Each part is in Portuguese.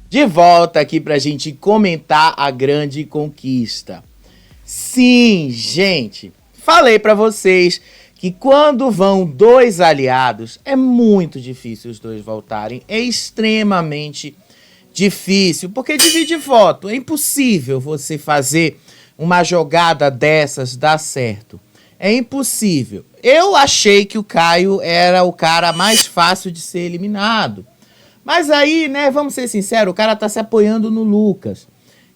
De volta aqui pra gente comentar a grande conquista. Sim, gente, falei pra vocês que quando vão dois aliados, é muito difícil os dois voltarem. É extremamente difícil, porque divide voto. É impossível você fazer uma jogada dessas dar certo. É impossível. Eu achei que o Caio era o cara mais fácil de ser eliminado. Mas aí, né, vamos ser sinceros, o cara tá se apoiando no Lucas.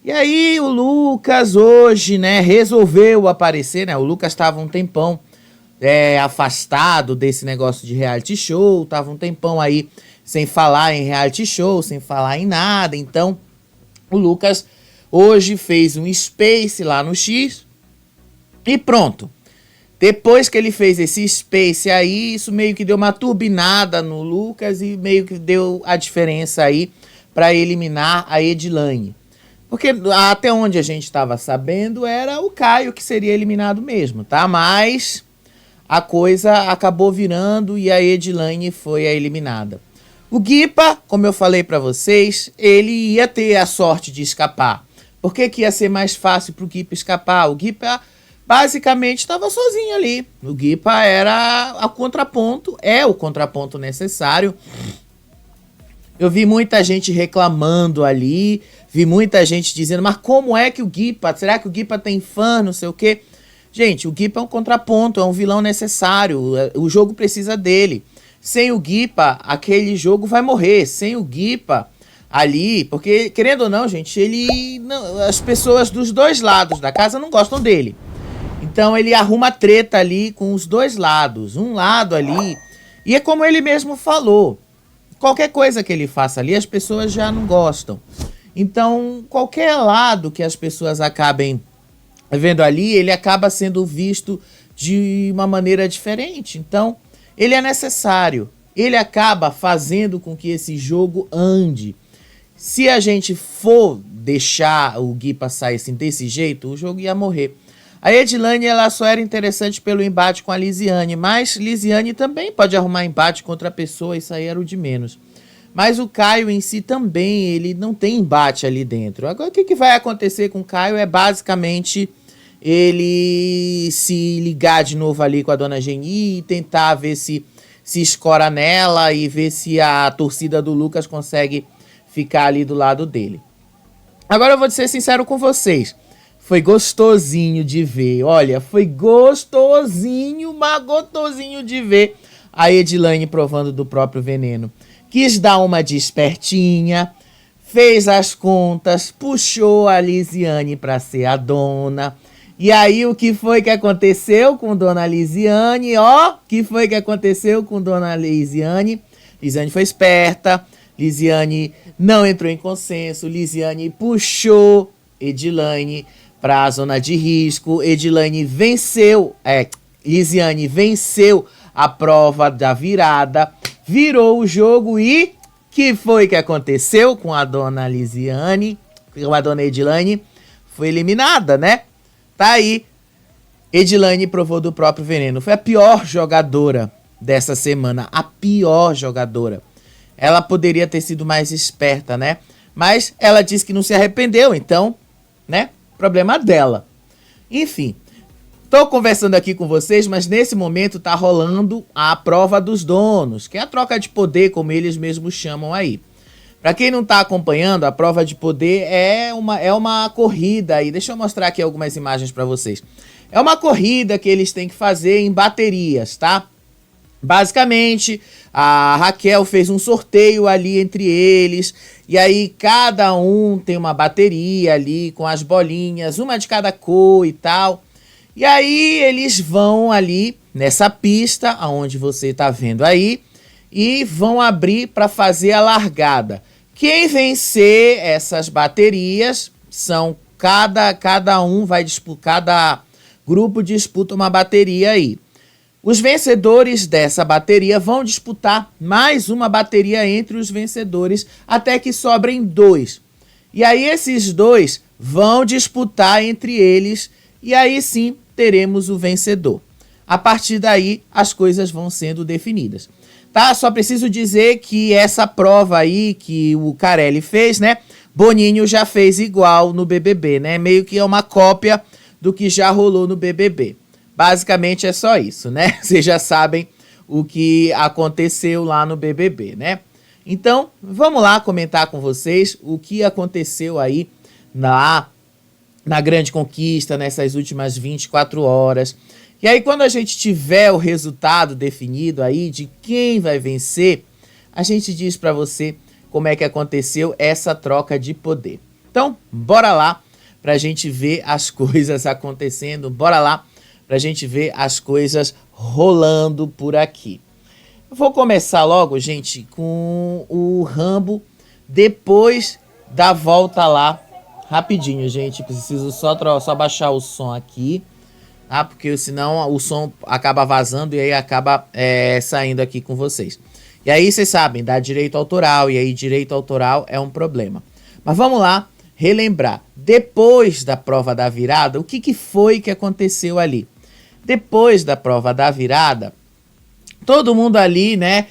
E aí o Lucas hoje, né, resolveu aparecer, né? O Lucas estava um tempão afastado desse negócio de reality show, tava um tempão aí sem falar em reality show, sem falar em nada. Então, o Lucas hoje fez um Space lá no X e pronto. Depois que ele fez esse Space aí, isso meio que deu uma turbinada no Lucas e meio que deu a diferença aí para eliminar a Edilane. Porque até onde a gente estava sabendo era o Caio que seria eliminado mesmo, tá? Mas a coisa acabou virando e a Edilane foi a eliminada. O Guipa, como eu falei para vocês, ele ia ter a sorte de escapar. Por que ia ser mais fácil pro Guipa escapar? O Guipa basicamente estava sozinho ali. O Guipa era o contraponto necessário. Eu vi muita gente reclamando ali, vi muita gente dizendo, mas como é que o Guipa, será que o Guipa tem fã, não sei o quê? Gente, o Guipa é um contraponto, é um vilão necessário, o jogo precisa dele. Sem o Guipa, aquele jogo vai morrer. Sem o Guipa ali, porque querendo ou não, gente, as pessoas dos dois lados da casa não gostam dele. Então ele arruma treta ali com os dois lados, um lado ali. E é como ele mesmo falou, qualquer coisa que ele faça ali, as pessoas já não gostam. Então, qualquer lado que as pessoas acabem vendo ali, ele acaba sendo visto de uma maneira diferente. Então, ele é necessário. Ele acaba fazendo com que esse jogo ande. Se a gente for deixar o Guipa sair assim desse jeito, o jogo ia morrer. A Edilane, ela só era interessante pelo embate com a Lisiane, mas Lisiane também pode arrumar embate contra a pessoa, isso aí era o de menos. Mas o Caio em si também, ele não tem embate ali dentro. Agora, o que vai acontecer com o Caio é basicamente ele se ligar de novo ali com a dona Geni e tentar ver se escora nela e ver se a torcida do Lucas consegue ficar ali do lado dele. Agora eu vou ser sincero com vocês. Foi gostosinho de ver, olha, foi gostosinho, mas gostosinho de ver a Edilane provando do próprio veneno. Quis dar uma de espertinha, fez as contas, puxou a Lisiane para ser a dona. E aí o que foi que aconteceu com dona Lisiane? O que foi que aconteceu com dona Lisiane? Lisiane foi esperta, Lisiane não entrou em consenso, Lisiane puxou Edilane para a zona de risco. Edilane venceu, Lisiane venceu a prova da virada, virou o jogo e que foi que aconteceu com a dona Lisiane, com a dona Edilane? Foi eliminada, né? Tá aí, Edilane provou do próprio veneno. Foi a pior jogadora dessa semana, a pior jogadora. Ela poderia ter sido mais esperta, né? Mas ela disse que não se arrependeu, então, né? Problema dela. Enfim, tô conversando aqui com vocês, mas nesse momento tá rolando a prova dos donos, que é a troca de poder, como eles mesmos chamam aí. Pra quem não tá acompanhando, a prova de poder é uma corrida aí. Deixa eu mostrar aqui algumas imagens pra vocês. É uma corrida que eles têm que fazer em baterias, tá? Basicamente, a Raquel fez um sorteio ali entre eles, e aí cada um tem uma bateria ali com as bolinhas, uma de cada cor e tal. E aí eles vão ali nessa pista, aonde você tá vendo aí, e vão abrir para fazer a largada. Quem vencer essas baterias são cada um vai disputar, cada grupo disputa uma bateria aí. Os vencedores dessa bateria vão disputar mais uma bateria entre os vencedores até que sobrem 2. E aí esses 2 vão disputar entre eles e aí sim teremos o vencedor. A partir daí as coisas vão sendo definidas. Tá? Só preciso dizer que essa prova aí que o Carelli fez, né? Boninho já fez igual no BBB, né? Meio que é uma cópia do que já rolou no BBB. Basicamente é só isso, né? Vocês já sabem o que aconteceu lá no BBB, né? Então, vamos lá comentar com vocês o que aconteceu aí na Grande Conquista, nessas últimas 24 horas. E aí, quando a gente tiver o resultado definido aí de quem vai vencer, a gente diz pra você como é que aconteceu essa troca de poder. Então, bora lá pra gente ver as coisas acontecendo, bora lá pra gente ver as coisas rolando por aqui. Eu vou começar logo, gente, com o Rambo depois da volta lá. Rapidinho, gente, preciso só baixar o som aqui, tá? Porque senão o som acaba vazando e aí acaba saindo aqui com vocês. E aí vocês sabem, dá direito autoral, e aí direito autoral é um problema. Mas vamos lá relembrar. Depois da prova da virada, o que foi que aconteceu ali? Depois da prova da virada, todo mundo ali, né,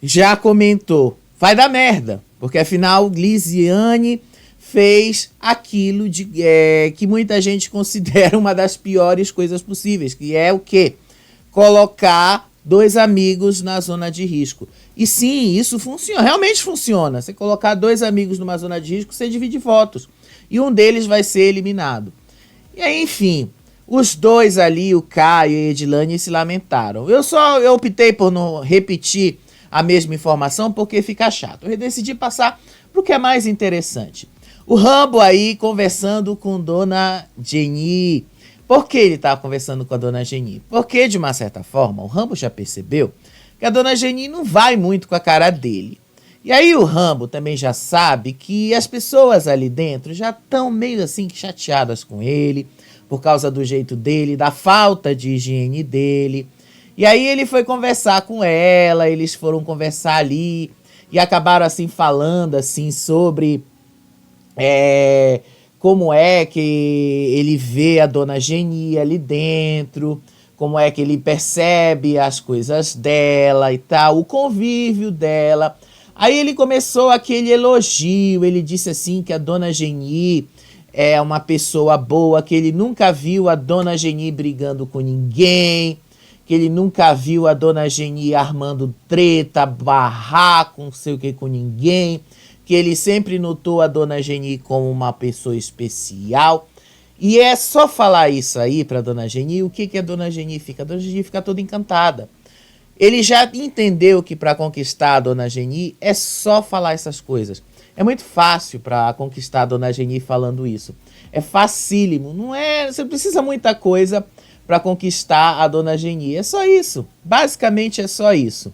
já comentou, vai dar merda, porque afinal Lisiane fez aquilo que muita gente considera uma das piores coisas possíveis, que é o quê? Colocar 2 amigos na zona de risco. E sim, isso funciona, realmente funciona. Você colocar 2 amigos numa zona de risco, você divide votos. E um deles vai ser eliminado. E aí, enfim, os 2 ali, o Caio e a Edilane, se lamentaram. Eu optei por não repetir a mesma informação porque fica chato. Eu decidi passar para o que é mais interessante. O Rambo aí conversando com Dona Geni. Por que ele estava conversando com a Dona Geni? Porque, de uma certa forma, o Rambo já percebeu que a Dona Geni não vai muito com a cara dele. E aí o Rambo também já sabe que as pessoas ali dentro já estão meio assim chateadas com ele, por causa do jeito dele, da falta de higiene dele. E aí ele foi conversar com ela, eles foram conversar ali e acabaram assim falando assim sobre como é que ele vê a Dona Geni ali dentro, como é que ele percebe as coisas dela e tal, o convívio dela. Aí ele começou aquele elogio, ele disse assim que a Dona Geni é uma pessoa boa, que ele nunca viu a Dona Geni brigando com ninguém, que ele nunca viu a Dona Geni armando treta, barraco, não sei o que com ninguém, que ele sempre notou a Dona Geni como uma pessoa especial. E é só falar isso aí pra Dona Geni, o que a Dona Geni fica? A Dona Geni fica toda encantada. Ele já entendeu que para conquistar a Dona Geni é só falar essas coisas. É muito fácil para conquistar a Dona Geni falando isso. É facílimo, não é? Você precisa muita coisa para conquistar a Dona Geni. É só isso. Basicamente é só isso.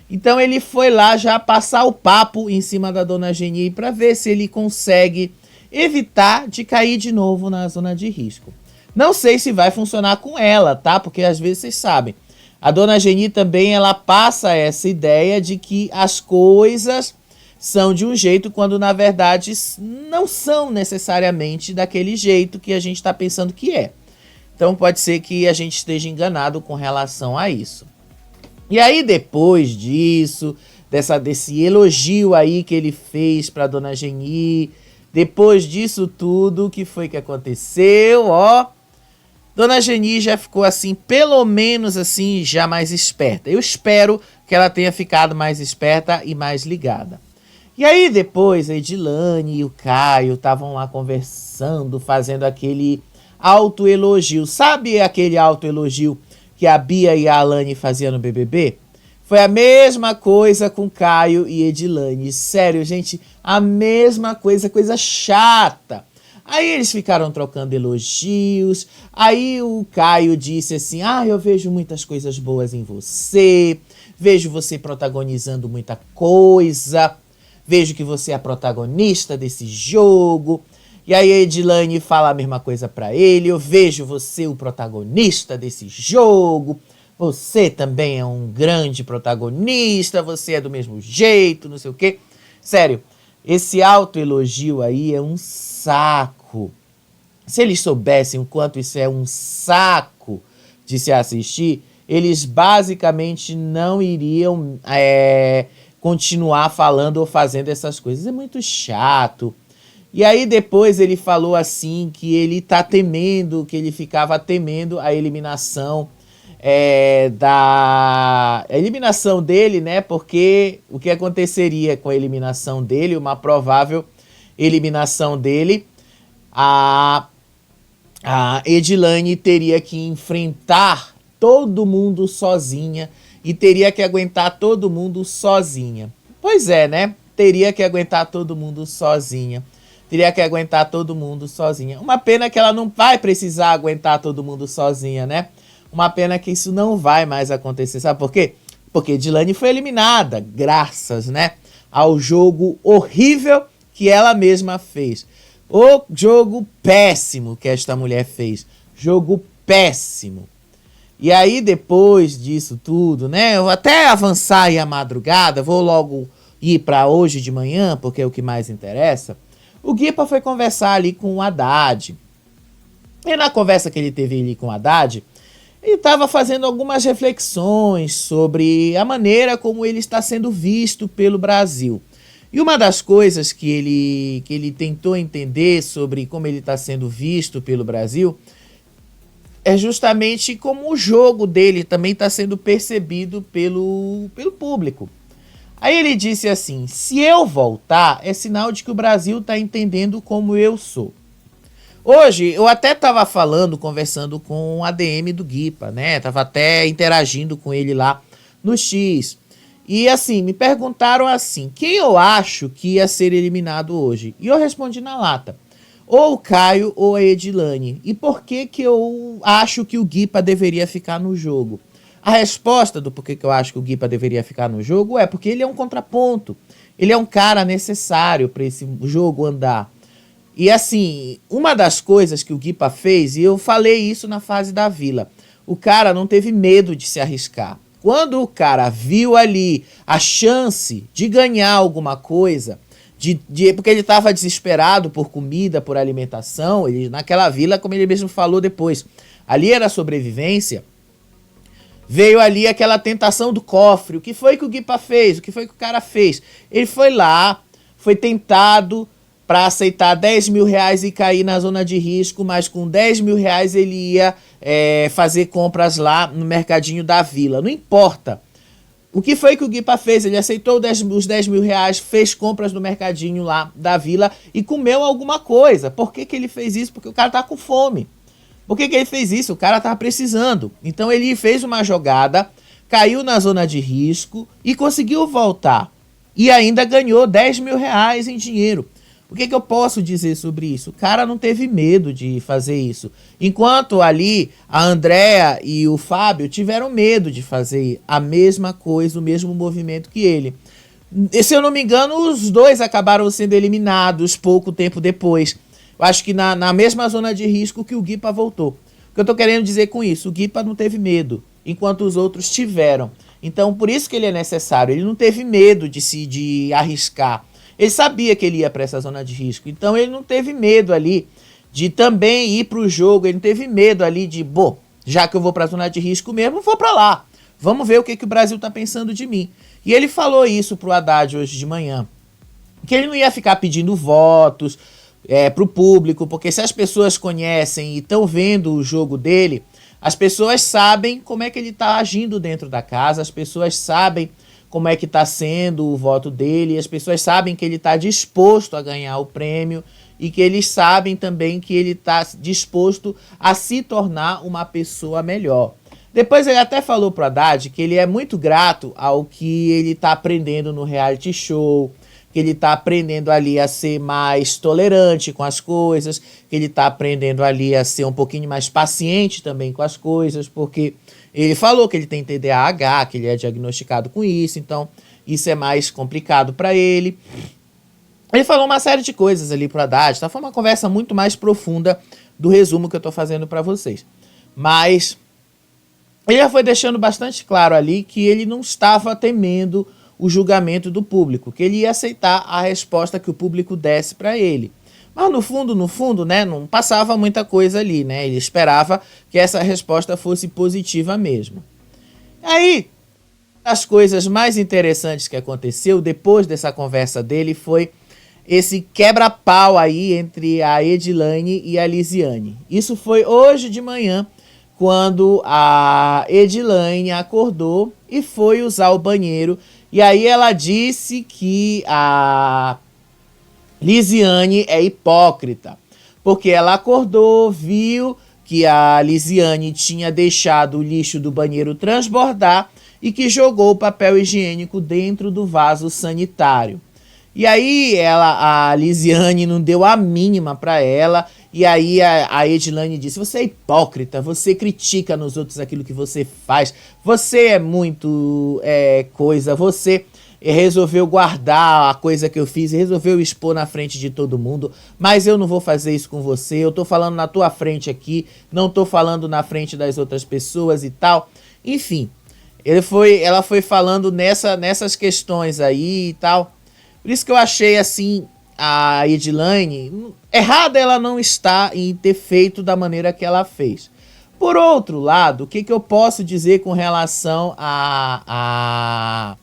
Então ele foi lá já passar o papo em cima da Dona Geni para ver se ele consegue evitar de cair de novo na zona de risco. Não sei se vai funcionar com ela, tá? Porque às vezes vocês sabem. A Dona Geni também ela passa essa ideia de que as coisas são de um jeito quando na verdade não são necessariamente daquele jeito que a gente está pensando que é. Então pode ser que a gente esteja enganado com relação a isso. E aí depois disso, desse elogio aí que ele fez para Dona Geni, depois disso tudo, o que foi que aconteceu? Ó, Dona Geni já ficou assim, pelo menos assim, já mais esperta. Eu espero que ela tenha ficado mais esperta e mais ligada. E aí depois a Edilane e o Caio estavam lá conversando, fazendo aquele autoelogio. Sabe aquele autoelogio que a Bia e a Alane faziam no BBB? Foi a mesma coisa com Caio e Edilane. Sério, gente, a mesma coisa, coisa chata. Aí eles ficaram trocando elogios. Aí o Caio disse assim: eu vejo muitas coisas boas em você. Vejo você protagonizando muita coisa. Vejo que você é a protagonista desse jogo. E aí a Edilane fala a mesma coisa pra ele. Eu vejo você o protagonista desse jogo. Você também é um grande protagonista. Você é do mesmo jeito, não sei o quê. Sério, esse autoelogio aí é um saco. Se eles soubessem o quanto isso é um saco de se assistir, eles basicamente não iriam continuar falando ou fazendo essas coisas. É muito chato. E aí depois ele falou assim que ele tá temendo, que ele ficava temendo a eliminação a eliminação dele, né? Porque o que aconteceria com a eliminação dele, uma provável eliminação dele, a Edilane teria que enfrentar todo mundo sozinha e teria que aguentar todo mundo sozinha. Pois é, né? Teria que aguentar todo mundo sozinha. Teria que aguentar todo mundo sozinha. Uma pena que ela não vai precisar aguentar todo mundo sozinha, né? Uma pena que isso não vai mais acontecer. Sabe por quê? Porque Edilane foi eliminada, graças, né, ao jogo horrível que ela mesma fez. O jogo péssimo que esta mulher fez. Jogo péssimo. E aí, depois disso tudo, né, eu vou até avançar aí a madrugada, vou logo ir para hoje de manhã, porque é o que mais interessa. O Guipa foi conversar ali com o Haddad. E na conversa que ele teve ali com o Haddad, ele estava fazendo algumas reflexões sobre a maneira como ele está sendo visto pelo Brasil. E uma das coisas que ele tentou entender sobre como ele está sendo visto pelo Brasil é justamente como o jogo dele também está sendo percebido pelo público. Aí ele disse assim: se eu voltar, é sinal de que o Brasil está entendendo como eu sou. Hoje, eu até estava conversando com o ADM do Guipa, né? Tava até interagindo com ele lá no X. E assim, me perguntaram assim, quem eu acho que ia ser eliminado hoje? E eu respondi na lata: ou o Caio ou a Edilane. E por que que eu acho que o Guipa deveria ficar no jogo? A resposta do porquê que eu acho que o Guipa deveria ficar no jogo é porque ele é um contraponto. Ele é um cara necessário para esse jogo andar. E assim, uma das coisas que o Guipa fez, e eu falei isso na fase da Vila, o cara não teve medo de se arriscar. Quando o cara viu ali a chance de ganhar alguma coisa, porque ele estava desesperado por comida, por alimentação, ele, naquela vila, como ele mesmo falou depois, ali era sobrevivência, veio ali aquela tentação do cofre. O que foi que o Guipa fez? O que foi que o cara fez? Ele foi lá, foi tentado para aceitar 10 mil reais e cair na zona de risco, mas com 10 mil reais ele ia fazer compras lá no mercadinho da vila. Não importa. O que foi que o Guipa fez? Ele aceitou os 10 mil reais, fez compras no mercadinho lá da vila e comeu alguma coisa. Por que que ele fez isso? Porque o cara tá com fome. Por que que ele fez isso? O cara tava precisando. Então ele fez uma jogada, caiu na zona de risco e conseguiu voltar. E ainda ganhou 10 mil reais em dinheiro. O que que eu posso dizer sobre isso? O cara não teve medo de fazer isso. Enquanto ali a Andréa e o Fábio tiveram medo de fazer a mesma coisa, o mesmo movimento que ele. E, se eu não me engano, os dois acabaram sendo eliminados pouco tempo depois. Eu acho que na mesma zona de risco que o Guipa voltou. O que eu tô querendo dizer com isso? O Guipa não teve medo, enquanto os outros tiveram. Então, por isso que ele é necessário. Ele não teve medo de arriscar. Ele sabia que ele ia para essa zona de risco. Então, ele não teve medo ali de também ir para o jogo. Ele não teve medo ali de, bom, já que eu vou para a zona de risco mesmo, vou para lá. Vamos ver o que o Brasil está pensando de mim. E ele falou isso pro Haddad hoje de manhã. Que ele não ia ficar pedindo votos pro público, porque se as pessoas conhecem e estão vendo o jogo dele, as pessoas sabem como é que ele está agindo dentro da casa, as pessoas sabem como é que está sendo o voto dele, as pessoas sabem que ele está disposto a ganhar o prêmio e que eles sabem também que ele está disposto a se tornar uma pessoa melhor. Depois ele até falou pro Haddad que ele é muito grato ao que ele está aprendendo no reality show, que ele está aprendendo ali a ser mais tolerante com as coisas, que ele está aprendendo ali a ser um pouquinho mais paciente também com as coisas, porque ele falou que ele tem TDAH, que ele é diagnosticado com isso, então isso é mais complicado para ele. Ele falou uma série de coisas ali pro Haddad, tá? Foi uma conversa muito mais profunda do resumo que eu tô fazendo para vocês. Mas ele já foi deixando bastante claro ali que ele não estava temendo o julgamento do público, que ele ia aceitar a resposta que o público desse para ele. Mas no fundo, né, não passava muita coisa ali, né? Ele esperava que essa resposta fosse positiva mesmo. Aí, as coisas mais interessantes que aconteceu depois dessa conversa dele foi esse quebra-pau aí entre a Edilane e a Lisiane. Isso foi hoje de manhã, quando a Edilane acordou e foi usar o banheiro. E aí ela disse que a Lisiane é hipócrita, porque ela acordou, viu que a Lisiane tinha deixado o lixo do banheiro transbordar e que jogou o papel higiênico dentro do vaso sanitário. E aí a Lisiane não deu a mínima para ela, e aí a Edilane disse: você é hipócrita, você critica nos outros aquilo que você faz, você é muito coisa, você resolveu guardar a coisa que eu fiz, resolveu expor na frente de todo mundo, mas eu não vou fazer isso com você, eu tô falando na tua frente aqui, não tô falando na frente das outras pessoas e tal. Enfim, ela foi falando nessas questões aí e tal. Por isso que eu achei assim, a Edilane, errada ela não está em ter feito da maneira que ela fez. Por outro lado, o que eu posso dizer com relação a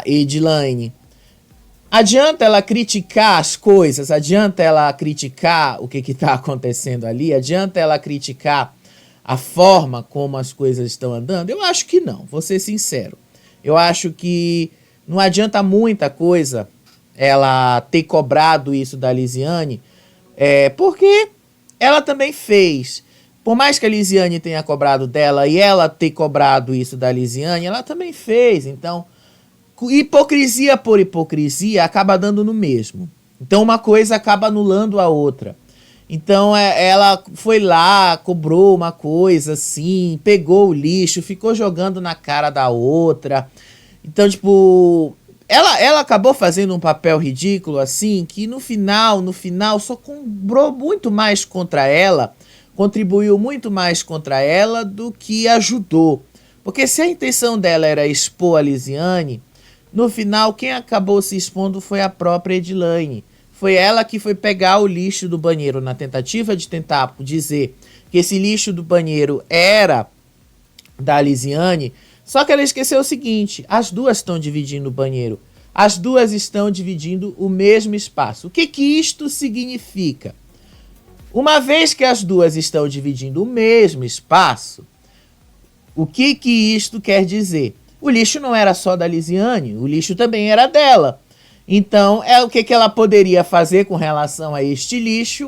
Edilane? Adianta ela criticar as coisas? Adianta ela criticar o que está acontecendo ali? Adianta ela criticar a forma como as coisas estão andando? Eu acho que não, vou ser sincero. Eu acho que não adianta muita coisa ela ter cobrado isso da Lisiane, porque ela também fez. Por mais que a Lisiane tenha cobrado dela e ela ter cobrado isso da Lisiane, ela também fez. Então, hipocrisia por hipocrisia acaba dando no mesmo. Então, uma coisa acaba anulando a outra. Então, ela foi lá, cobrou uma coisa assim, pegou o lixo, ficou jogando na cara da outra. Então, tipo, ela acabou fazendo um papel ridículo assim, que no final, só cobrou muito mais contra ela, contribuiu muito mais contra ela do que ajudou. Porque se a intenção dela era expor a Lisiane, no final quem acabou se expondo foi a própria Edilane. Foi ela que foi pegar o lixo do banheiro na tentativa de tentar dizer que esse lixo do banheiro era da Lisiane. Só que ela esqueceu o seguinte: as duas estão dividindo o banheiro. As duas estão dividindo o mesmo espaço. O que isto significa? Uma vez que as duas estão dividindo o mesmo espaço, o que isto quer dizer? O lixo não era só da Lisiane, o lixo também era dela. Então, o que ela poderia fazer com relação a este lixo?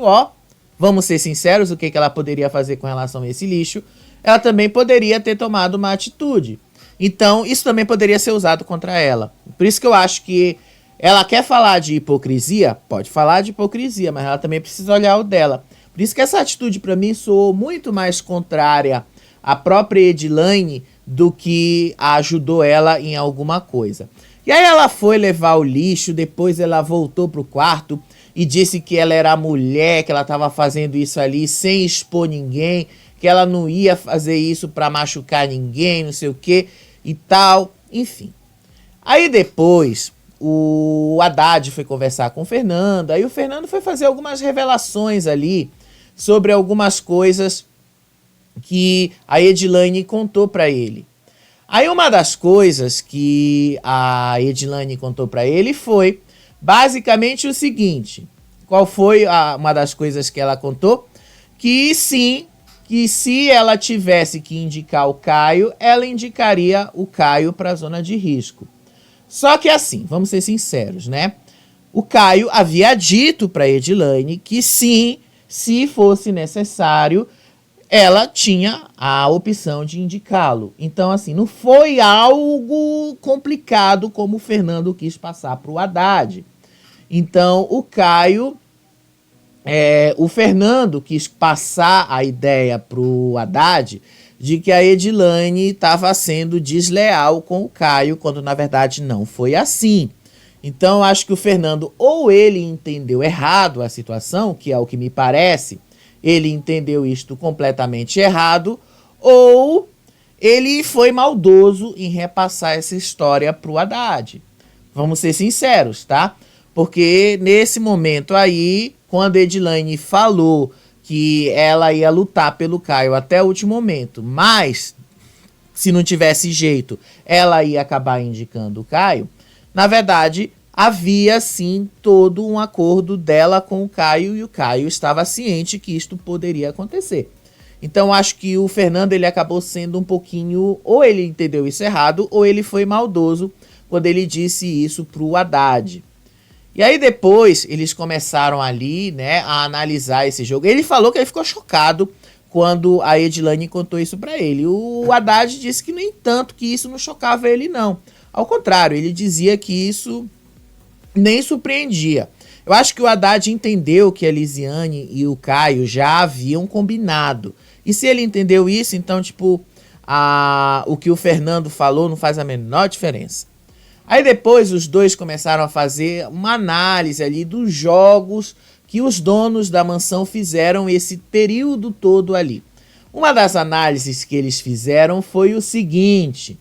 Vamos ser sinceros, o que ela poderia fazer com relação a esse lixo? Ela também poderia ter tomado uma atitude. Então, isso também poderia ser usado contra ela. Por isso que eu acho que ela quer falar de hipocrisia, pode falar de hipocrisia, mas ela também precisa olhar o dela. Por isso que essa atitude, para mim, soou muito mais contrária à própria Edilane do que ajudou ela em alguma coisa. E aí ela foi levar o lixo, depois ela voltou pro quarto e disse que ela era a mulher, que ela estava fazendo isso ali sem expor ninguém, que ela não ia fazer isso para machucar ninguém, não sei o que e tal, enfim. Aí depois o Haddad foi conversar com o Fernando, aí o Fernando foi fazer algumas revelações ali sobre algumas coisas que a Edilane contou para ele. Aí uma das coisas que a Edilane contou para ele foi basicamente o seguinte: qual foi uma das coisas que ela contou? Que sim, que se ela tivesse que indicar o Caio, ela indicaria o Caio para a zona de risco. Só que assim, vamos ser sinceros, né? O Caio havia dito para Edilane que sim, se fosse necessário, ela tinha a opção de indicá-lo. Então, assim, não foi algo complicado como o Fernando quis passar para o Haddad. Então, o Fernando quis passar a ideia para o Haddad de que a Edilane estava sendo desleal com o Caio, quando na verdade não foi assim. Então, acho que o Fernando, ou ele entendeu errado a situação, que é o que me parece, ele entendeu isto completamente errado, ou ele foi maldoso em repassar essa história para o Haddad. Vamos ser sinceros, tá? Porque nesse momento aí, quando a Edilane falou que ela ia lutar pelo Caio até o último momento, mas se não tivesse jeito, ela ia acabar indicando o Caio. Na verdade, havia sim todo um acordo dela com o Caio e o Caio estava ciente que isto poderia acontecer. Então acho que o Fernando ele acabou sendo um pouquinho, ou ele entendeu isso errado, ou ele foi maldoso quando ele disse isso pro Haddad. E aí depois eles começaram ali, né, a analisar esse jogo. Ele falou que ele ficou chocado quando a Edilane contou isso pra ele. O Haddad disse que nem tanto, que isso não chocava ele não. Ao contrário, ele dizia que isso nem surpreendia. Eu acho que o Haddad entendeu que a Lisiane e o Caio já haviam combinado. E se ele entendeu isso, então, tipo, o que o Fernando falou não faz a menor diferença. Aí depois os dois começaram a fazer uma análise ali dos jogos que os donos da mansão fizeram esse período todo ali. Uma das análises que eles fizeram foi o seguinte,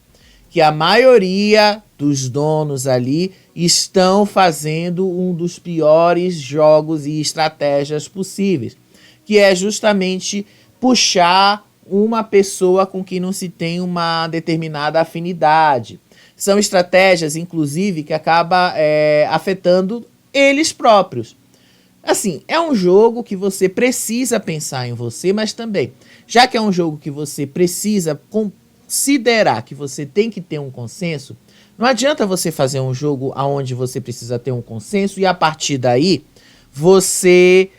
que a maioria dos donos ali estão fazendo um dos piores jogos e estratégias possíveis, que é justamente puxar uma pessoa com quem não se tem uma determinada afinidade. São estratégias, inclusive, que acabam afetando eles próprios. Assim, é um jogo que você precisa pensar em você, mas também, já que é um jogo que você precisa considerar que você tem que ter um consenso, não adianta você fazer um jogo onde você precisa ter um consenso e a partir daí você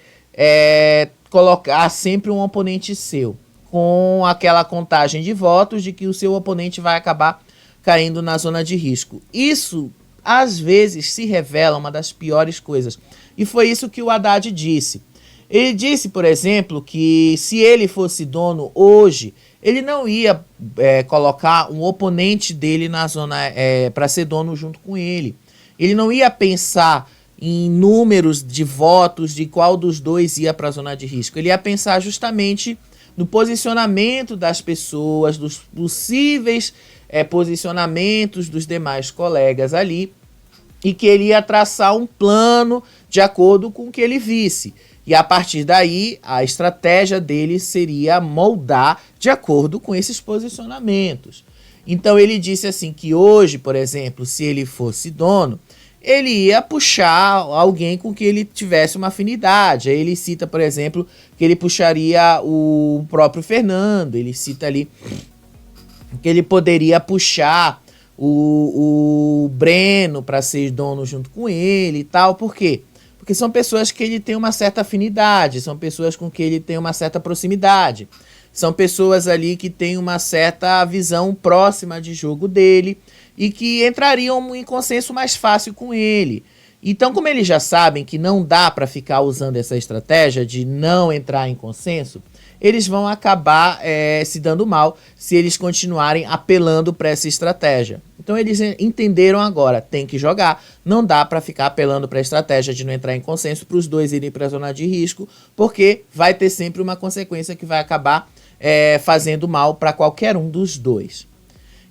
colocar sempre um oponente seu, com aquela contagem de votos de que o seu oponente vai acabar caindo na zona de risco. Isso, às vezes, se revela uma das piores coisas. E foi isso que o Haddad disse. Ele disse, por exemplo, que se ele fosse dono hoje, ele não ia colocar um oponente dele na zona para ser dono junto com ele. Ele não ia pensar em números de votos de qual dos dois ia para a zona de risco. Ele ia pensar justamente no posicionamento das pessoas, dos possíveis posicionamentos dos demais colegas ali, e que ele ia traçar um plano de acordo com o que ele visse. E a partir daí, a estratégia dele seria moldar de acordo com esses posicionamentos. Então ele disse assim que hoje, por exemplo, se ele fosse dono, ele ia puxar alguém com que ele tivesse uma afinidade. Aí ele cita, por exemplo, que ele puxaria o próprio Fernando. Ele cita ali que ele poderia puxar o Breno para ser dono junto com ele e tal. Por quê? Porque são pessoas que ele tem uma certa afinidade, são pessoas com que ele tem uma certa proximidade. São pessoas ali que têm uma certa visão próxima de jogo dele e que entrariam em consenso mais fácil com ele. Então, como eles já sabem que não dá para ficar usando essa estratégia de não entrar em consenso, eles vão acabar se dando mal se eles continuarem apelando para essa estratégia. Então eles entenderam agora, tem que jogar, não dá para ficar apelando para a estratégia de não entrar em consenso para os dois irem para a zona de risco, porque vai ter sempre uma consequência que vai acabar fazendo mal para qualquer um dos dois.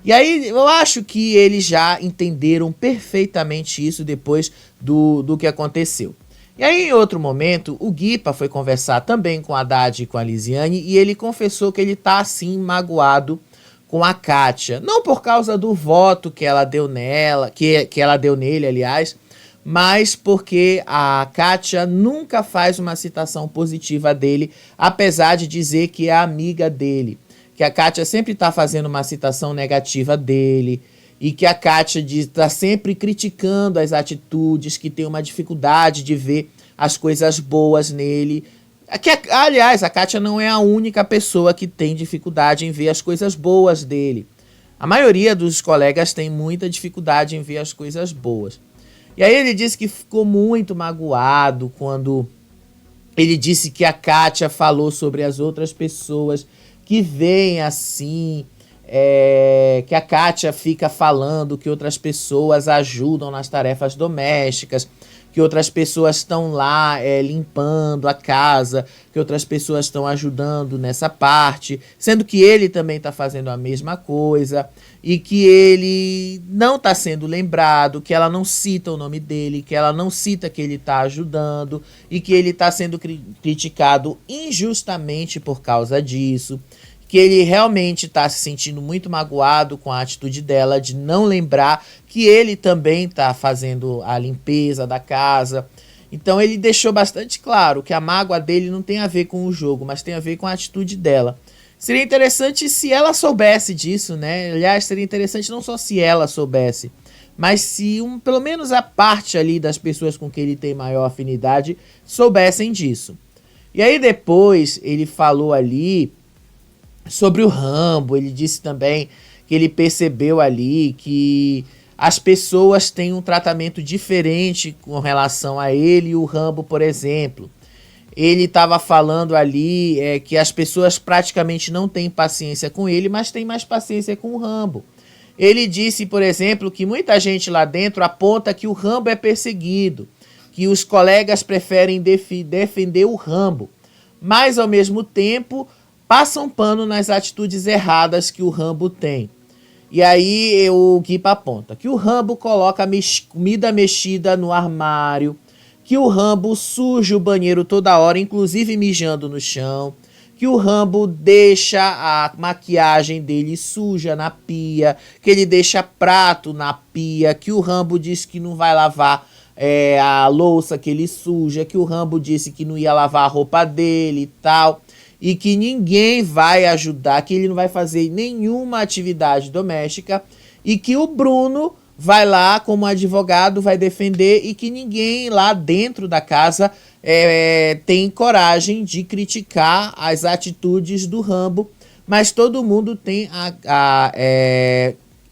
E aí eu acho que eles já entenderam perfeitamente isso depois do que aconteceu. E aí, em outro momento, o Guipa foi conversar também com a Haddad e com a Lisiane e ele confessou que ele tá, assim, magoado com a Kátia. Não por causa do voto que ela deu nela, que ela deu nele, aliás, mas porque a Kátia nunca faz uma citação positiva dele, apesar de dizer que é amiga dele. Que a Kátia sempre tá fazendo uma citação negativa dele, e que a Kátia está sempre criticando as atitudes, que tem uma dificuldade de ver as coisas boas nele. Aliás, a Kátia não é a única pessoa que tem dificuldade em ver as coisas boas dele. A maioria dos colegas tem muita dificuldade em ver as coisas boas. E aí ele disse que ficou muito magoado quando ele disse que a Kátia falou sobre as outras pessoas que veem assim... que a Kátia fica falando que outras pessoas ajudam nas tarefas domésticas, que outras pessoas estão lá limpando a casa, que outras pessoas estão ajudando nessa parte, sendo que ele também está fazendo a mesma coisa. e que ele não está sendo lembrado, que ela não cita o nome dele, que ela não cita que ele está ajudando e que ele está sendo criticado injustamente por causa disso, que ele realmente está se sentindo muito magoado com a atitude dela de não lembrar que ele também está fazendo a limpeza da casa. Então ele deixou bastante claro que a mágoa dele não tem a ver com o jogo, mas tem a ver com a atitude dela. Seria interessante se ela soubesse disso, né? Aliás, seria interessante não só se ela soubesse, mas se pelo menos a parte ali das pessoas com quem ele tem maior afinidade soubessem disso. E aí depois ele falou ali sobre o Rambo, ele disse também que ele percebeu ali que as pessoas têm um tratamento diferente com relação a ele e o Rambo, por exemplo. Ele estava falando ali que as pessoas praticamente não têm paciência com ele, mas têm mais paciência com o Rambo. Ele disse, por exemplo, que muita gente lá dentro aponta que o Rambo é perseguido, que os colegas preferem defender o Rambo, mas ao mesmo tempo passam pano nas atitudes erradas que o Rambo tem. E aí o Guipa aponta que o Rambo coloca comida mexida no armário, que o Rambo suja o banheiro toda hora, inclusive mijando no chão, que o Rambo deixa a maquiagem dele suja na pia, que ele deixa prato na pia, que o Rambo diz que não vai lavar a louça que ele suja, que o Rambo disse que não ia lavar a roupa dele e tal, e que ninguém vai ajudar, que ele não vai fazer nenhuma atividade doméstica, e que o Bruno vai lá como advogado, vai defender, e que ninguém lá dentro da casa tem coragem de criticar as atitudes do Rambo, mas todo mundo tem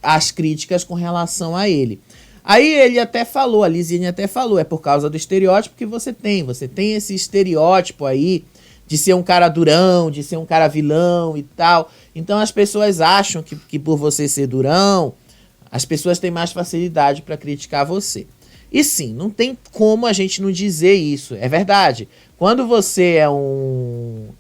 as críticas com relação a ele. Aí ele até falou, a Lisiane até falou, é por causa do estereótipo que você tem esse estereótipo aí de ser um cara durão, de ser um cara vilão e tal. Então as pessoas acham que por você ser durão, as pessoas têm mais facilidade para criticar você. E sim, não tem como a gente não dizer isso. É verdade. Quando você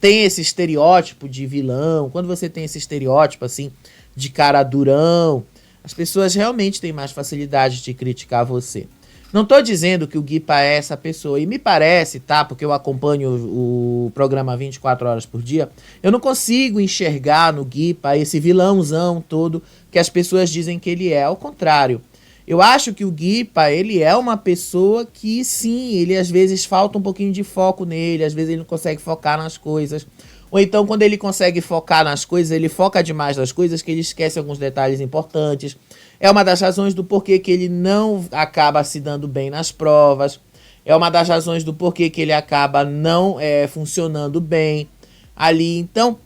tem esse estereótipo de vilão, quando você tem esse estereótipo assim de cara durão, as pessoas realmente têm mais facilidade de criticar você. Não tô dizendo que o Guipa é essa pessoa. E me parece, tá? Porque eu acompanho o programa 24 horas por dia. Eu não consigo enxergar no Guipa esse vilãozão todo que as pessoas dizem que ele é. Ao contrário. Eu acho que o Guipa, ele é uma pessoa que, sim, ele às vezes falta um pouquinho de foco nele. Às vezes ele não consegue focar nas coisas. Ou então, quando ele consegue focar nas coisas, ele foca demais nas coisas que ele esquece alguns detalhes importantes. É uma das razões do porquê que ele não acaba se dando bem nas provas. É uma das razões do porquê que ele acaba não funcionando bem ali. Então,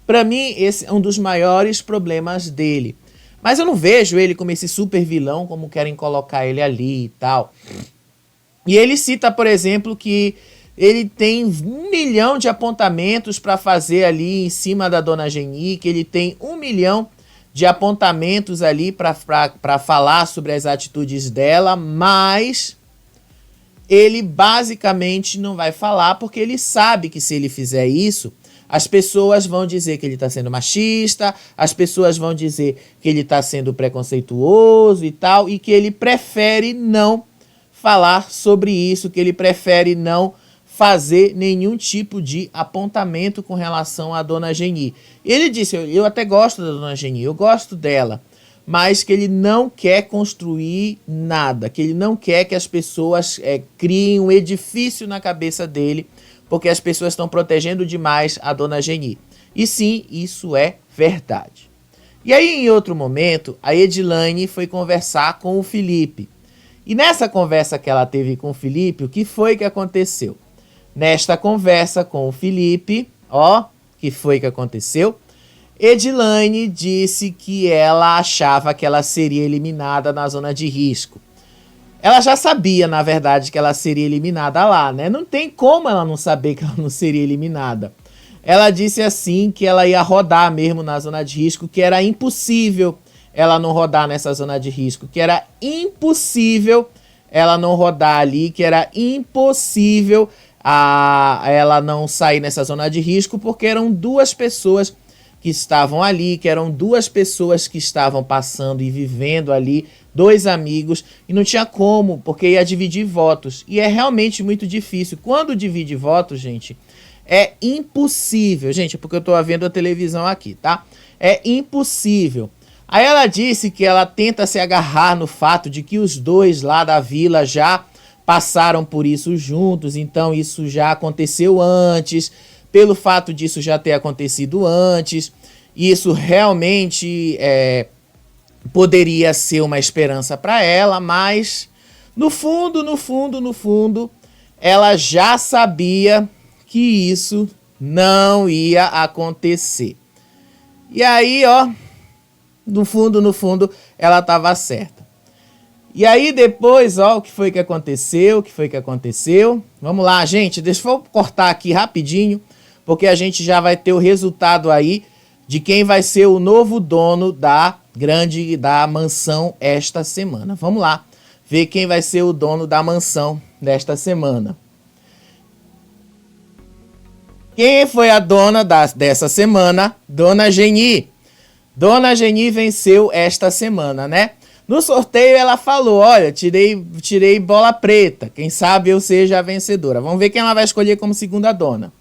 para mim, esse é um dos maiores problemas dele. Mas eu não vejo ele como esse super vilão, como querem colocar ele ali e tal. E ele cita, por exemplo, que ele tem 1 milhão de apontamentos para fazer ali em cima da Dona Geni, que ele tem 1 milhão de apontamentos ali para falar sobre as atitudes dela, mas ele basicamente não vai falar porque ele sabe que se ele fizer isso, as pessoas vão dizer que ele está sendo machista, as pessoas vão dizer que ele está sendo preconceituoso e tal, e que ele prefere não falar sobre isso, que ele prefere não fazer nenhum tipo de apontamento com relação à Dona Geni. Ele disse, eu até gosto da Dona Geni, eu gosto dela, mas que ele não quer construir nada, que ele não quer que as pessoas criem um edifício na cabeça dele, porque as pessoas estão protegendo demais a Dona Geni. E sim, isso é verdade. E aí, em outro momento, a Edilane foi conversar com o Felipe. E nessa conversa que ela teve com o Felipe, o que foi que aconteceu? Nesta conversa com o Felipe, que foi que aconteceu? Edilane disse que ela achava que ela seria eliminada na zona de risco. Ela já sabia, na verdade, que ela seria eliminada lá, né? Não tem como ela não saber que ela não seria eliminada. Ela disse assim que ela ia rodar mesmo na zona de risco, que era impossível ela não rodar nessa zona de risco, que era impossível ela não rodar ali, que era impossível ela não sair nessa zona de risco, porque eram 2 pessoas que estavam ali, que eram duas pessoas que estavam passando e vivendo ali, dois amigos, e não tinha como, porque ia dividir votos. E é realmente muito difícil. Quando divide votos, gente, é impossível. Gente, porque eu tô vendo a televisão aqui, tá? É impossível. Aí ela disse que ela tenta se agarrar no fato de que os dois lá da vila já passaram por isso juntos, então isso já aconteceu antes, pelo fato disso já ter acontecido antes, isso realmente poderia ser uma esperança para ela, mas no fundo, ela já sabia que isso não ia acontecer. E aí, ó, no fundo, ela estava certa. E aí depois, ó, o que foi que aconteceu? Vamos lá, gente, deixa eu cortar aqui rapidinho, porque a gente já vai ter o resultado aí de quem vai ser o novo dono da mansão esta semana. Vamos lá, ver quem vai ser o dono da mansão desta semana. Quem foi a dona dessa semana? Dona Geni. Dona Geni venceu esta semana, né? No sorteio ela falou, olha, tirei bola preta, quem sabe eu seja a vencedora. Vamos ver quem ela vai escolher como segunda dona.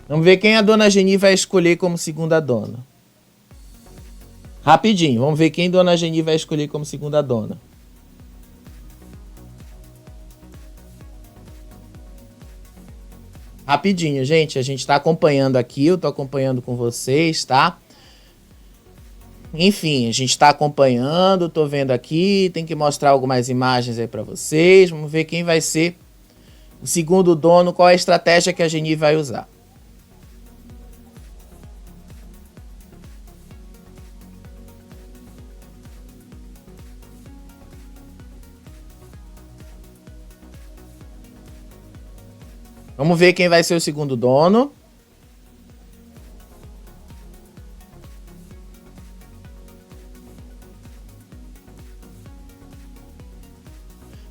Vamos ver quem a Dona Geni vai escolher como segunda dona. Rapidinho, vamos ver quem Dona Geni vai escolher como segunda dona. Rapidinho, gente, a gente tá acompanhando aqui, eu tô acompanhando com vocês, tá? Enfim, a gente tá acompanhando, tô vendo aqui, tem que mostrar algumas imagens aí pra vocês. Vamos ver quem vai ser o segundo dono, qual é a estratégia que a Geni vai usar. Vamos ver quem vai ser o segundo dono.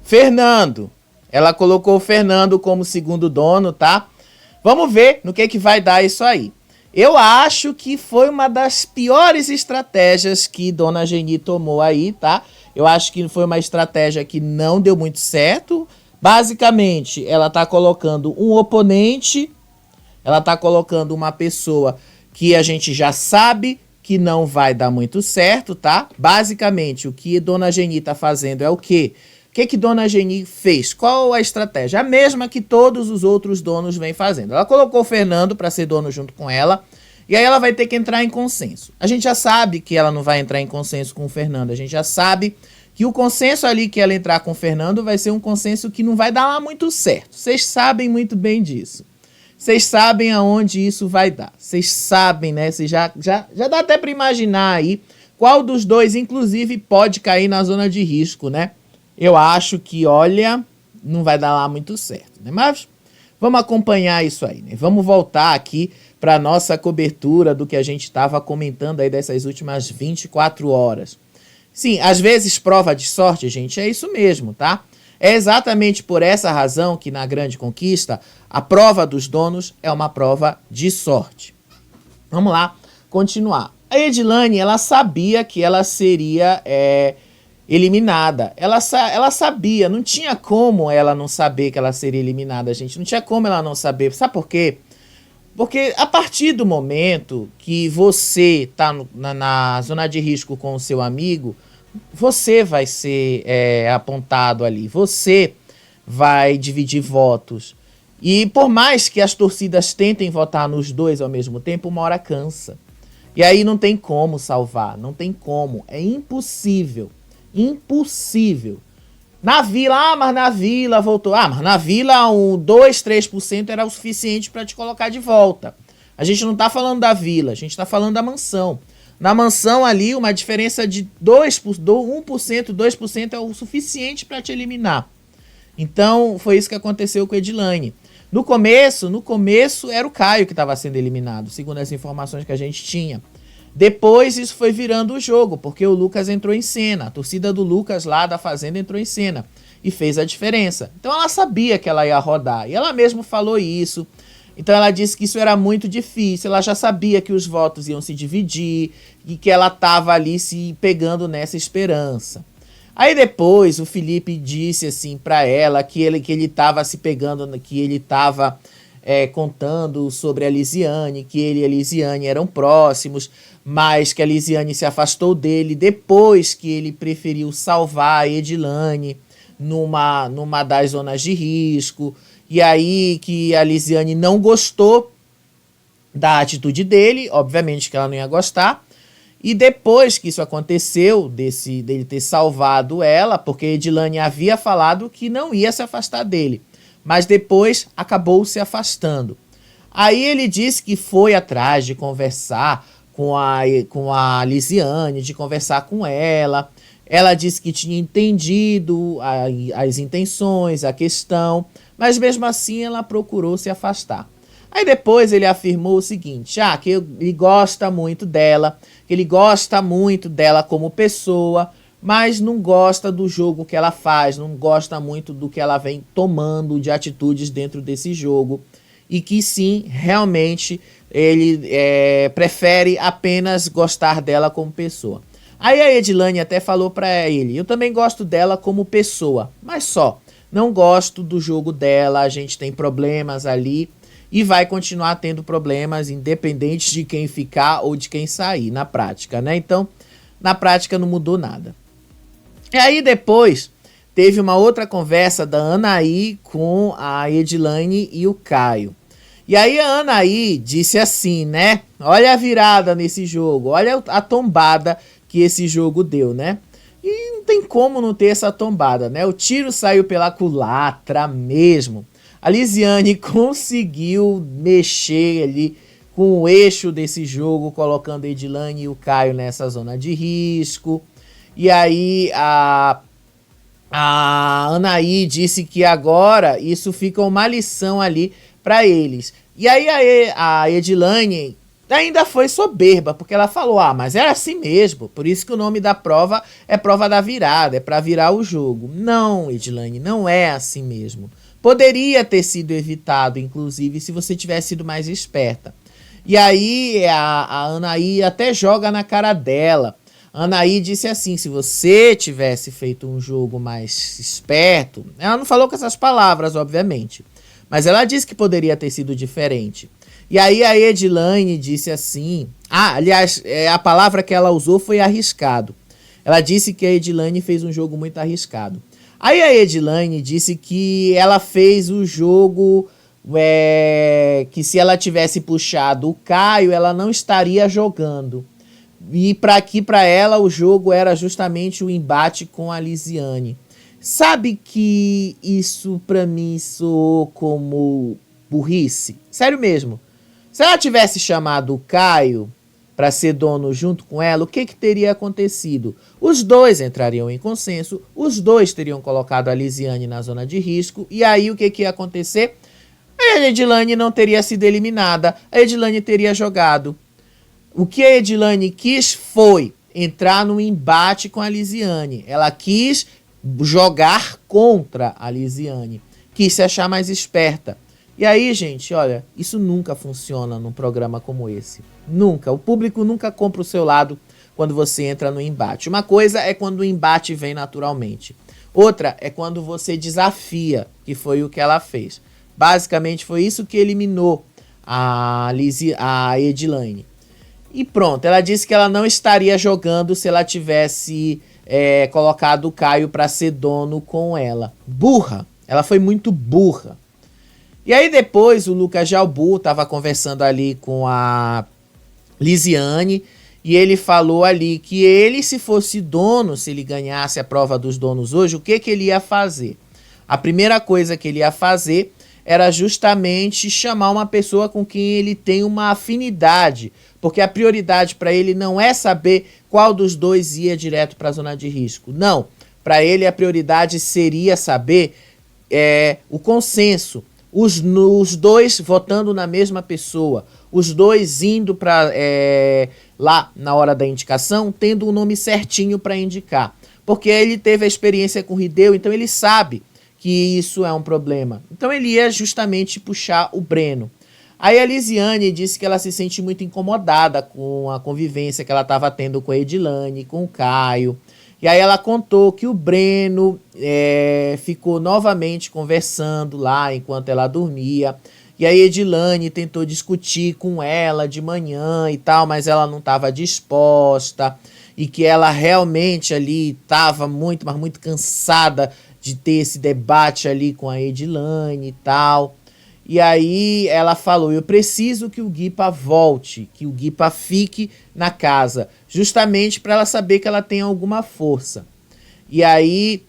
Fernando. Ela colocou o Fernando como segundo dono, tá? Vamos ver no que vai dar isso aí. Eu acho que foi uma das piores estratégias que Dona Geni tomou aí, tá? Eu acho que foi uma estratégia que não deu muito certo. Basicamente, ela tá colocando um oponente, ela tá colocando uma pessoa que a gente já sabe que não vai dar muito certo, tá? Basicamente, o que Dona Geni tá fazendo é o quê? O que Dona Geni fez? Qual a estratégia? A mesma que todos os outros donos vêm fazendo. Ela colocou o Fernando para ser dono junto com ela, e aí ela vai ter que entrar em consenso. A gente já sabe que ela não vai entrar em consenso com o Fernando, a gente já sabe que o consenso ali que ela entrar com o Fernando vai ser um consenso que não vai dar lá muito certo. Vocês sabem muito bem disso. Vocês sabem aonde isso vai dar. Vocês sabem, né? Vocês já dá até para imaginar aí qual dos dois, inclusive, pode cair na zona de risco, né? Eu acho que, olha, não vai dar lá muito certo, né? Mas vamos acompanhar isso aí, né? Vamos voltar aqui para nossa cobertura do que a gente estava comentando aí dessas últimas 24 horas. Sim, às vezes prova de sorte, gente, é isso mesmo, tá? É exatamente por essa razão que na Grande Conquista a prova dos donos é uma prova de sorte. Vamos lá, continuar. A Edilane, ela sabia que ela seria eliminada. Ela sabia, não tinha como ela não saber que ela seria eliminada, gente. Não tinha como ela não saber. Sabe por quê? Porque a partir do momento que você tá na zona de risco com o seu amigo, você vai ser apontado ali, você vai dividir votos. E por mais que as torcidas tentem votar nos dois ao mesmo tempo, uma hora cansa. E aí não tem como salvar, não tem como, é impossível, impossível. Na Vila, mas na Vila voltou. Mas na Vila 2, 3% era o suficiente para te colocar de volta. A gente não tá falando da Vila, a gente tá falando da mansão. Na mansão ali, uma diferença de 1%, 2% é o suficiente para te eliminar. Então, foi isso que aconteceu com a Edilane. No começo era o Caio que estava sendo eliminado, segundo as informações que a gente tinha. Depois isso foi virando o jogo, porque o Lucas entrou em cena, a torcida do Lucas lá da Fazenda entrou em cena e fez a diferença. Então ela sabia que ela ia rodar, e ela mesma falou isso. Então ela disse que isso era muito difícil, ela já sabia que os votos iam se dividir e que ela estava ali se pegando nessa esperança. Aí depois o Felipe disse assim para ela que ele estava se pegando, que ele estava contando sobre a Lisiane, que ele e a Lisiane eram próximos, mas que a Lisiane se afastou dele depois que ele preferiu salvar a Edilane numa das zonas de risco. E aí que a Lisiane não gostou da atitude dele, obviamente que ela não ia gostar. E depois que isso aconteceu, dele ter salvado ela, porque Edilane havia falado que não ia se afastar dele, mas depois acabou se afastando. Aí ele disse que foi atrás de conversar com a Lisiane, de conversar com ela. Ela disse que tinha entendido as intenções, a questão, mas mesmo assim ela procurou se afastar. Aí depois ele afirmou o seguinte, que ele gosta muito dela, que ele gosta muito dela como pessoa, mas não gosta do jogo que ela faz, não gosta muito do que ela vem tomando de atitudes dentro desse jogo, e que sim, realmente, ele prefere apenas gostar dela como pessoa. Aí a Edilane até falou pra ele, eu também gosto dela como pessoa, mas só, não gosto do jogo dela, a gente tem problemas ali, e vai continuar tendo problemas, independente de quem ficar ou de quem sair na prática, né? Então, na prática não mudou nada. E aí depois teve uma outra conversa da Anaí com a Edilane e o Caio. E aí a Anaí disse assim, né? Olha a virada nesse jogo, olha a tombada que esse jogo deu, né? E não tem como não ter essa tombada, né? O tiro saiu pela culatra mesmo. A Lisiane conseguiu mexer ali com o eixo desse jogo, colocando a Edilane e o Caio nessa zona de risco. E aí a Anaí disse que agora isso fica uma lição ali para eles. E aí a Edilane ainda foi soberba, porque ela falou, mas era assim mesmo, por isso que o nome da prova é prova da virada, é para virar o jogo. Não, Edilane, não é assim mesmo. Poderia ter sido evitado, inclusive, se você tivesse sido mais esperta. E aí a Anaí até joga na cara dela. A Anaí disse assim, se você tivesse feito um jogo mais esperto... Ela não falou com essas palavras, obviamente. Mas ela disse que poderia ter sido diferente. E aí a Edilane disse assim... aliás, a palavra que ela usou foi arriscado. Ela disse que a Edilane fez um jogo muito arriscado. Aí a Edilane disse que ela fez o jogo, que se ela tivesse puxado o Caio, ela não estaria jogando. E para ela o jogo era justamente o embate com a Lisiane. Sabe que isso para mim soou como burrice? Sério mesmo. Se ela tivesse chamado o Caio para ser dono junto com ela, o que teria acontecido? Os dois entrariam em consenso, os dois teriam colocado a Lisiane na zona de risco, e aí o que ia acontecer? A Edilane não teria sido eliminada, a Edilane teria jogado. O que a Edilane quis foi entrar no embate com a Lisiane. Ela quis jogar contra a Lisiane, quis se achar mais esperta. E aí, gente, olha, isso nunca funciona num programa como esse. Nunca. O público nunca compra o seu lado quando você entra no embate. Uma coisa é quando o embate vem naturalmente. Outra é quando você desafia, que foi o que ela fez. Basicamente foi isso que eliminou a Edilane. E pronto, ela disse que ela não estaria jogando se ela tivesse colocado o Caio para ser dono com ela. Burra. Ela foi muito burra. E aí depois o Lucas Jalbu estava conversando ali com a Lisiane e ele falou ali que ele, se fosse dono, se ele ganhasse a prova dos donos hoje, o que ele ia fazer? A primeira coisa que ele ia fazer era justamente chamar uma pessoa com quem ele tem uma afinidade, porque a prioridade para ele não é saber qual dos dois ia direto para a zona de risco. Não, para ele a prioridade seria saber o consenso, os dois votando na mesma pessoa, os dois indo para lá na hora da indicação, tendo o nome certinho para indicar. Porque ele teve a experiência com o Rideu, então ele sabe que isso é um problema. Então ele ia justamente puxar o Breno. Aí a Lisiane disse que ela se sente muito incomodada com a convivência que ela estava tendo com a Edilane, com o Caio. E aí ela contou que o Breno ficou novamente conversando lá enquanto ela dormia. E aí a Edilane tentou discutir com ela de manhã e tal, mas ela não estava disposta. E que ela realmente ali estava muito, mas muito cansada de ter esse debate ali com a Edilane e tal. E aí ela falou, eu preciso que o Guipa volte, que o Guipa fique na casa, justamente para ela saber que ela tem alguma força. E aí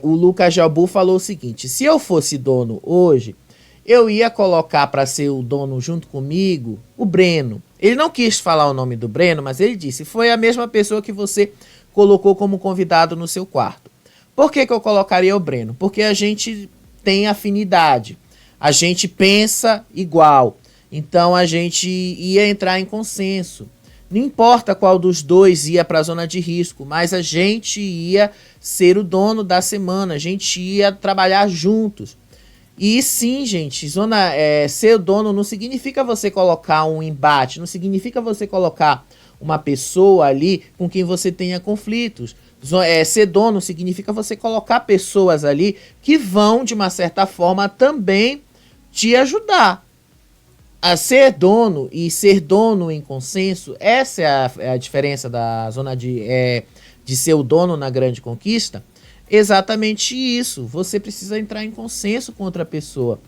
o Lucas Jalbu falou o seguinte, se eu fosse dono hoje, eu ia colocar para ser o dono junto comigo o Breno. Ele não quis falar o nome do Breno, mas ele disse, foi a mesma pessoa que você colocou como convidado no seu quarto. Por que eu colocaria o Breno? Porque a gente tem afinidade, a gente pensa igual, então a gente ia entrar em consenso. Não importa qual dos dois ia para a zona de risco, mas a gente ia ser o dono da semana, a gente ia trabalhar juntos. E sim, gente, ser dono não significa você colocar um embate, não significa você colocar uma pessoa ali com quem você tenha conflitos. Ser dono significa você colocar pessoas ali que vão, de uma certa forma, também te ajudar. A ser dono e ser dono em consenso, essa é a diferença da zona de ser o dono na grande conquista. Exatamente isso. Você precisa entrar em consenso com outra pessoa.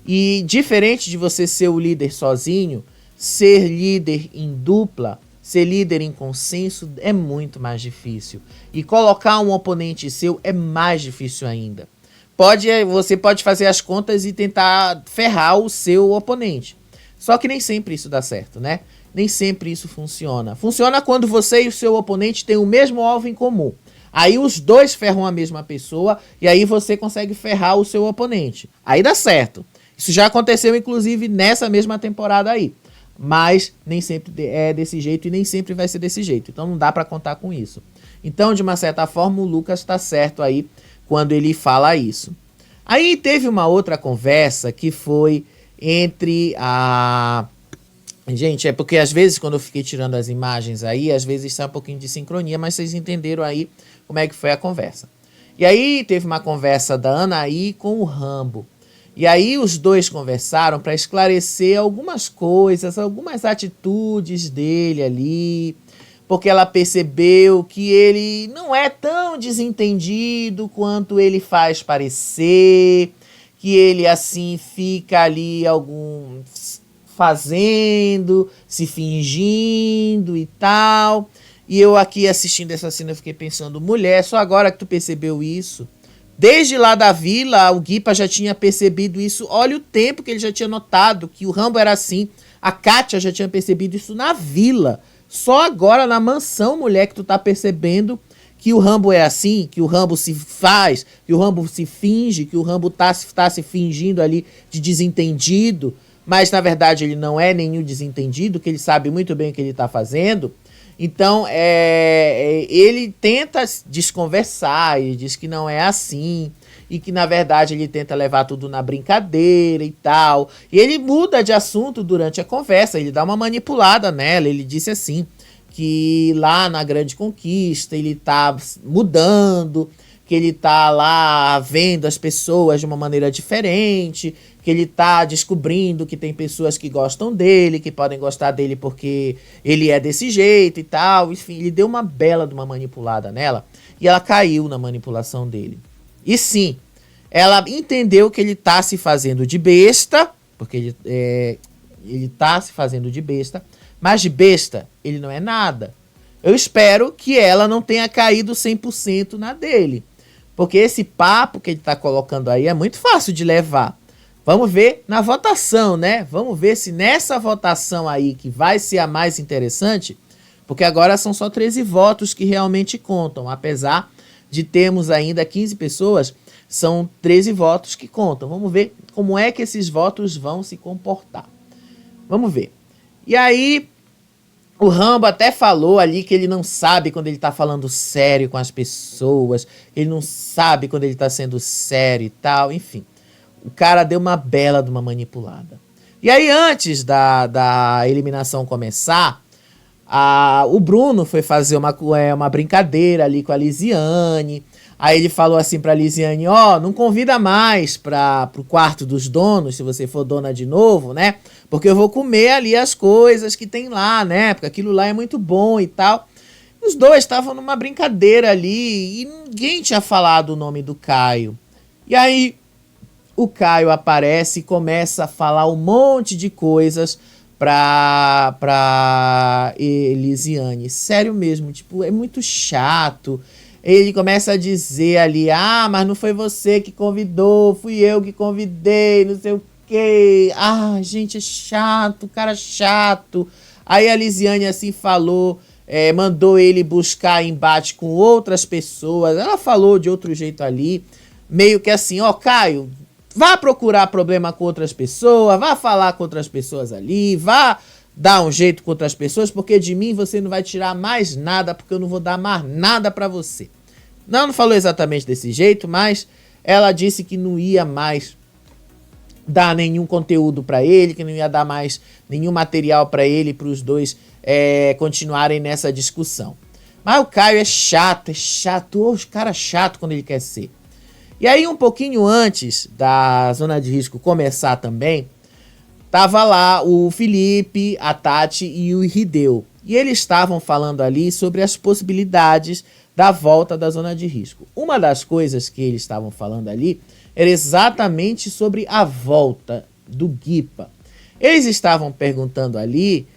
E diferente de você ser o líder sozinho, ser líder em dupla, ser líder em consenso é muito mais difícil. E colocar um oponente seu é mais difícil ainda. Você pode fazer as contas e tentar ferrar o seu oponente. Só que nem sempre isso dá certo, né? Nem sempre isso funciona. Funciona quando você e o seu oponente têm o mesmo alvo em comum. Aí os dois ferram a mesma pessoa e aí você consegue ferrar o seu oponente. Aí dá certo. Isso já aconteceu, inclusive, nessa mesma temporada aí. Mas nem sempre é desse jeito e nem sempre vai ser desse jeito. Então não dá pra contar com isso. Então, de uma certa forma, o Lucas tá certo aí quando ele fala isso. Aí teve uma outra conversa que foi entre a... Gente, é porque às vezes quando eu fiquei tirando as imagens aí, às vezes sai um pouquinho de sincronia, mas vocês entenderam aí como é que foi a conversa. E aí teve uma conversa da Anaí com o Rambo. E aí os dois conversaram para esclarecer algumas coisas, algumas atitudes dele ali, porque ela percebeu que ele não é tão desentendido quanto ele faz parecer, que ele assim fica ali fazendo, se fingindo e tal. E eu aqui assistindo essa cena eu fiquei pensando, mulher, só agora que tu percebeu isso? Desde lá da vila, o Guipa já tinha percebido isso. Olha o tempo que ele já tinha notado que o Rambo era assim. A Kátia já tinha percebido isso na vila. Só agora na mansão, mulher, que tu tá percebendo que o Rambo é assim, que o Rambo se faz, que o Rambo se finge, que o Rambo tá se fingindo ali de desentendido. Mas na verdade ele não é nenhum desentendido, que ele sabe muito bem o que ele tá fazendo. Então, ele tenta desconversar, ele diz que não é assim, e que na verdade ele tenta levar tudo na brincadeira e tal. E ele muda de assunto durante a conversa, ele dá uma manipulada nela, ele disse assim, que lá na Grande Conquista ele tá mudando, que ele tá lá vendo as pessoas de uma maneira diferente, que ele tá descobrindo que tem pessoas que gostam dele, que podem gostar dele porque ele é desse jeito e tal. Enfim, ele deu uma bela de uma manipulada nela e ela caiu na manipulação dele. E sim, ela entendeu que ele tá se fazendo de besta, porque ele tá se fazendo de besta, mas de besta ele não é nada. Eu espero que ela não tenha caído 100% na dele, porque esse papo que ele tá colocando aí é muito fácil de levar. Vamos ver na votação, né? Vamos ver se nessa votação aí, que vai ser a mais interessante, porque agora são só 13 votos que realmente contam, apesar de termos ainda 15 pessoas, são 13 votos que contam. Vamos ver como é que esses votos vão se comportar. Vamos ver. E aí, o Rambo até falou ali que ele não sabe quando ele tá falando sério com as pessoas, ele não sabe quando ele tá sendo sério e tal, enfim. O cara deu uma bela de uma manipulada. E aí, antes da eliminação começar, o Bruno foi fazer uma brincadeira ali com a Lisiane. Aí ele falou assim pra Lisiane, não convida mais pro quarto dos donos, se você for dona de novo, né? Porque eu vou comer ali as coisas que tem lá, né? Porque aquilo lá é muito bom e tal. Os dois estavam numa brincadeira ali e ninguém tinha falado o nome do Caio. E aí o Caio aparece e começa a falar um monte de coisas pra Elisiane. Sério mesmo, tipo, é muito chato. Ele começa a dizer ali, mas não foi você que convidou, fui eu que convidei, não sei o quê. Gente, é chato, cara chato. Aí a Lisiane assim falou, mandou ele buscar embate com outras pessoas. Ela falou de outro jeito ali, meio que assim, Caio, vá procurar problema com outras pessoas, vá falar com outras pessoas ali, vá dar um jeito com outras pessoas, porque de mim você não vai tirar mais nada, porque eu não vou dar mais nada pra você. Não falou exatamente desse jeito, mas ela disse que não ia mais dar nenhum conteúdo pra ele, que não ia dar mais nenhum material pra ele, para os dois continuarem nessa discussão. Mas o Caio é chato, cara chato quando ele quer ser. E aí, um pouquinho antes da Zona de Risco começar também, tava lá o Felipe, a Tati e o Rideu. E eles estavam falando ali sobre as possibilidades da volta da Zona de Risco. Uma das coisas que eles estavam falando ali era exatamente sobre a volta do Guipa. Eles estavam perguntando ali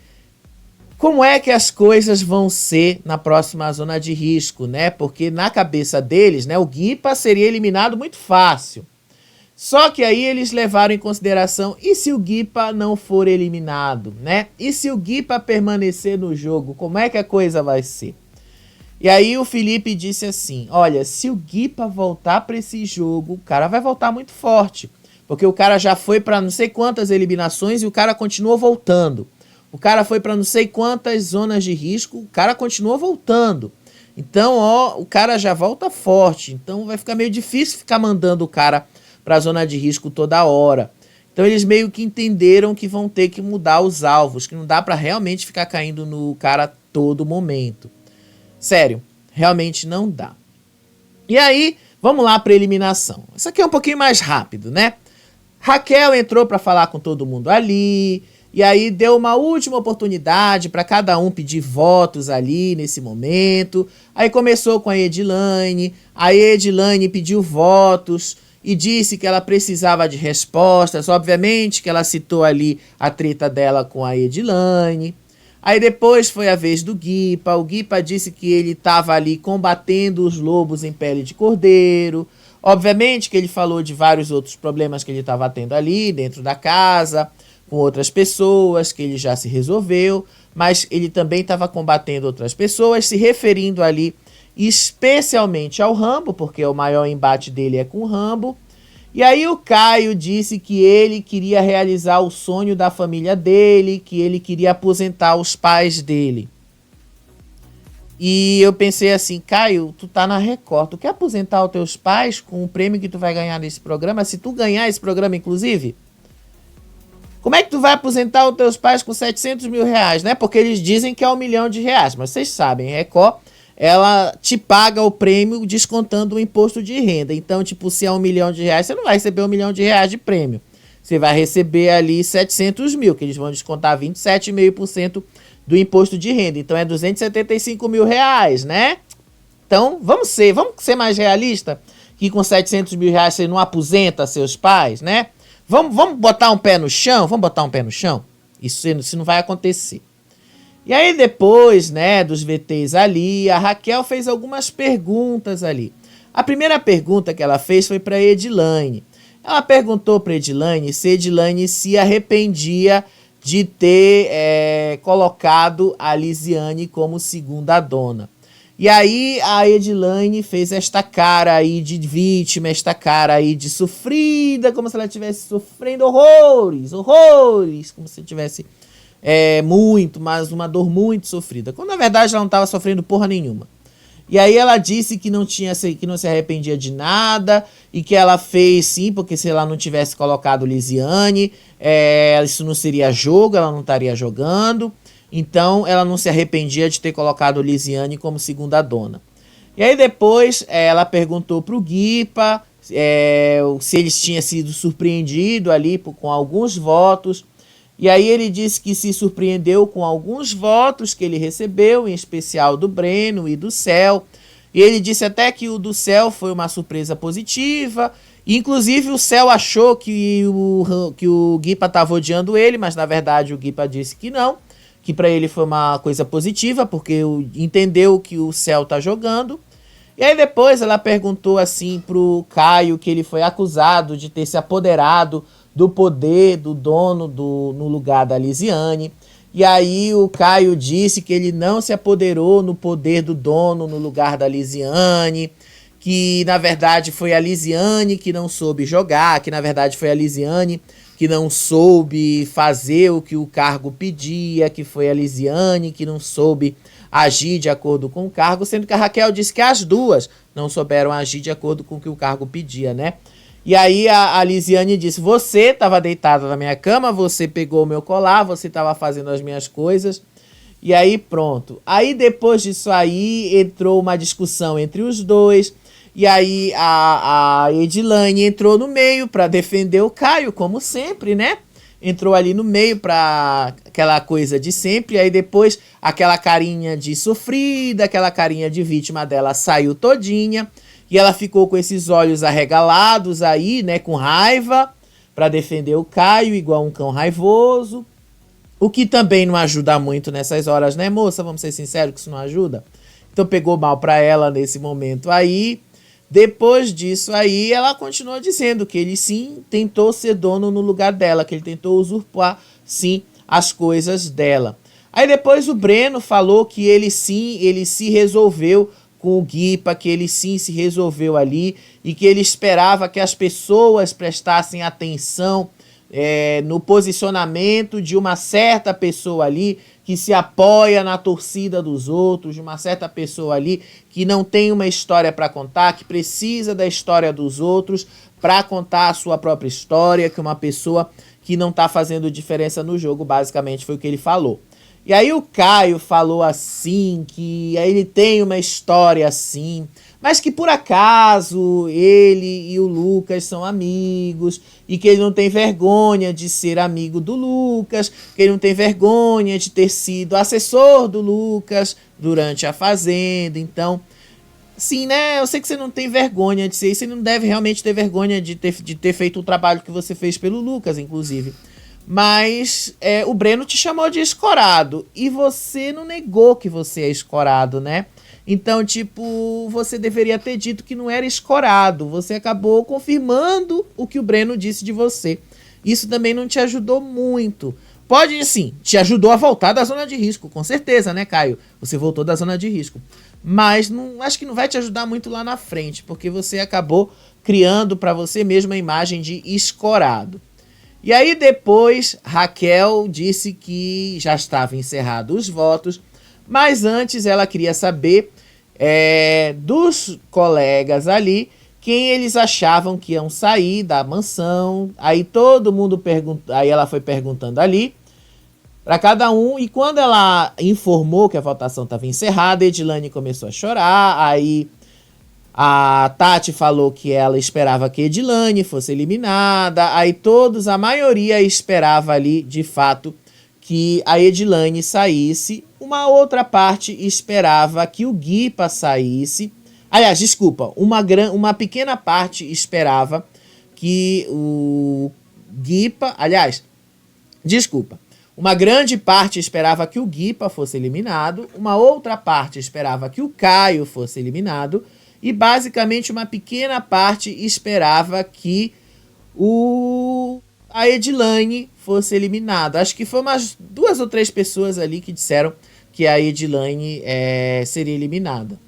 como é que as coisas vão ser na próxima Zona de Risco, né? Porque na cabeça deles, né, o Guipa seria eliminado muito fácil. Só que aí eles levaram em consideração, e se o Guipa não for eliminado, né? E se o Guipa permanecer no jogo, como é que a coisa vai ser? E aí o Felipe disse assim, olha, se o Guipa voltar para esse jogo, o cara vai voltar muito forte. Porque o cara já foi para não sei quantas eliminações e o cara continua voltando. O cara foi para não sei quantas zonas de risco, o cara continua voltando. Então, o cara já volta forte. Então vai ficar meio difícil ficar mandando o cara para a zona de risco toda hora. Então eles meio que entenderam que vão ter que mudar os alvos, que não dá para realmente ficar caindo no cara todo momento. Sério, realmente não dá. E aí, vamos lá para eliminação. Isso aqui é um pouquinho mais rápido, né? Raquel entrou para falar com todo mundo ali, e aí deu uma última oportunidade para cada um pedir votos ali nesse momento. Aí começou com a Edilane pediu votos e disse que ela precisava de respostas. Obviamente que ela citou ali a treta dela com a Edilane. Aí depois foi a vez do Guipa. O Guipa disse que ele estava ali combatendo os lobos em pele de cordeiro. Obviamente que ele falou de vários outros problemas que ele estava tendo ali dentro da casa, com outras pessoas, que ele já se resolveu. Mas ele também estava combatendo outras pessoas, se referindo ali especialmente ao Rambo, porque o maior embate dele é com o Rambo. E aí o Caio disse que ele queria realizar o sonho da família dele, que ele queria aposentar os pais dele. E eu pensei assim, Caio, tu tá na Record, tu quer aposentar os teus pais com o prêmio que tu vai ganhar nesse programa? Se tu ganhar esse programa, inclusive, como é que tu vai aposentar os teus pais com 700 mil reais, né? Porque eles dizem que é R$1 milhão, mas vocês sabem, Record, ela te paga o prêmio descontando o imposto de renda. Então, tipo, se é R$1 milhão, você não vai receber R$1 milhão de prêmio. Você vai receber ali 700 mil, que eles vão descontar 27,5% do imposto de renda. Então, é 275 mil reais, né? Então, vamos ser mais realista, que com 700 mil reais você não aposenta seus pais, né? Vamos botar um pé no chão? Isso não vai acontecer. E aí depois, né, dos VTs ali, a Raquel fez algumas perguntas ali. A primeira pergunta que ela fez foi para Edilane. Ela perguntou para Edilane se arrependia de ter colocado a Lisiane como segunda dona. E aí a Edilane fez esta cara aí de vítima, esta cara aí de sofrida, como se ela estivesse sofrendo horrores, horrores, como se tivesse mas uma dor muito sofrida. Quando na verdade ela não estava sofrendo porra nenhuma. E aí ela disse que não se arrependia de nada e que ela fez sim, porque se ela não tivesse colocado Lisiane, isso não seria jogo, ela não estaria jogando. Então ela não se arrependia de ter colocado Lisiane como segunda dona. E aí depois ela perguntou pro Guipa se eles tinham sido surpreendidos ali com alguns votos. E aí ele disse que se surpreendeu com alguns votos que ele recebeu, em especial do Breno e do Céu. E ele disse até que o do Céu foi uma surpresa positiva. Inclusive o Céu achou que o Guipa estava odiando ele, mas na verdade o Guipa disse que não. Que para ele foi uma coisa positiva, porque entendeu que o Céu tá jogando. E aí depois ela perguntou assim pro Caio que ele foi acusado de ter se apoderado do poder do dono no lugar da Lisiane. E aí o Caio disse que ele não se apoderou no poder do dono no lugar da Lisiane, que na verdade foi a Lisiane que não soube jogar, que na verdade foi a Lisiane que não soube fazer o que o cargo pedia, que foi a Lisiane que não soube agir de acordo com o cargo, sendo que a Raquel disse que as duas não souberam agir de acordo com o que o cargo pedia, né? E aí a Lisiane disse, você estava deitada na minha cama, você pegou o meu colar, você estava fazendo as minhas coisas, e aí pronto. Aí depois disso aí entrou uma discussão entre os dois, e aí a Edilane entrou no meio para defender o Caio, como sempre, né? Entrou ali no meio para aquela coisa de sempre, e aí depois aquela carinha de sofrida, aquela carinha de vítima dela saiu todinha, e ela ficou com esses olhos arregalados aí, né, com raiva, para defender o Caio, igual um cão raivoso. O que também não ajuda muito nessas horas, né, moça? Vamos ser sinceros que isso não ajuda. Então pegou mal para ela nesse momento aí. Depois disso aí, ela continuou dizendo que ele sim tentou ser dono no lugar dela, que ele tentou usurpar sim as coisas dela. Aí depois o Breno falou que ele se resolveu com o Guipa, que ele sim se resolveu ali e que ele esperava que as pessoas prestassem atenção no posicionamento de uma certa pessoa ali que se apoia na torcida dos outros, de uma certa pessoa ali que não tem uma história para contar, que precisa da história dos outros para contar a sua própria história, que é uma pessoa que não está fazendo diferença no jogo, basicamente foi o que ele falou. E aí o Caio falou assim, que ele tem uma história assim, mas que por acaso ele e o Lucas são amigos, e que ele não tem vergonha de ser amigo do Lucas, que ele não tem vergonha de ter sido assessor do Lucas durante a Fazenda. Então, sim, né, eu sei que você não tem vergonha de ser isso, você não deve realmente ter vergonha de ter feito o trabalho que você fez pelo Lucas, inclusive. Mas o Breno te chamou de escorado e você não negou que você é escorado, né? Então, tipo, você deveria ter dito que não era escorado. Você acabou confirmando o que o Breno disse de você. Isso também não te ajudou muito. Pode, sim, te ajudou a voltar da zona de risco, com certeza, né, Caio? Você voltou da zona de risco. Mas acho que não vai te ajudar muito lá na frente, porque você acabou criando para você mesmo a imagem de escorado. E aí depois Raquel disse que já estavam encerrados os votos, mas antes ela queria saber dos colegas ali quem eles achavam que iam sair da mansão. Aí todo mundo aí ela foi perguntando ali para cada um, e quando ela informou que a votação estava encerrada, Edilane começou a chorar. Aí a Tati falou que ela esperava que Edilane fosse eliminada. Aí a maioria esperava ali, de fato, que a Edilane saísse. Uma outra parte esperava que o Guipa saísse. Aliás, desculpa, uma pequena parte esperava que o Guipa... Aliás, desculpa. Uma grande parte esperava que o Guipa fosse eliminado. Uma outra parte esperava que o Caio fosse eliminado. E basicamente uma pequena parte esperava que a Edilane fosse eliminada. Acho que foi umas 2 ou 3 pessoas ali que disseram que a Edilane seria eliminada.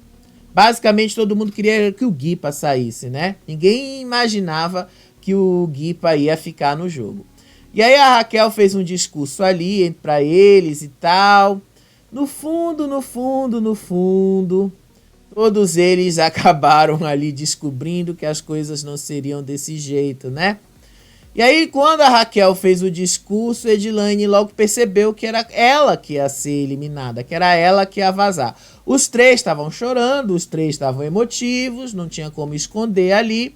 Basicamente, todo mundo queria que o Guipa saísse, né? Ninguém imaginava que o Guipa ia ficar no jogo. E aí a Raquel fez um discurso ali para eles e tal. No fundo, todos eles acabaram ali descobrindo que as coisas não seriam desse jeito, né? E aí, quando a Raquel fez o discurso, Edilane logo percebeu que era ela que ia ser eliminada, que era ela que ia vazar. Os três estavam chorando, os três estavam emotivos, não tinha como esconder ali.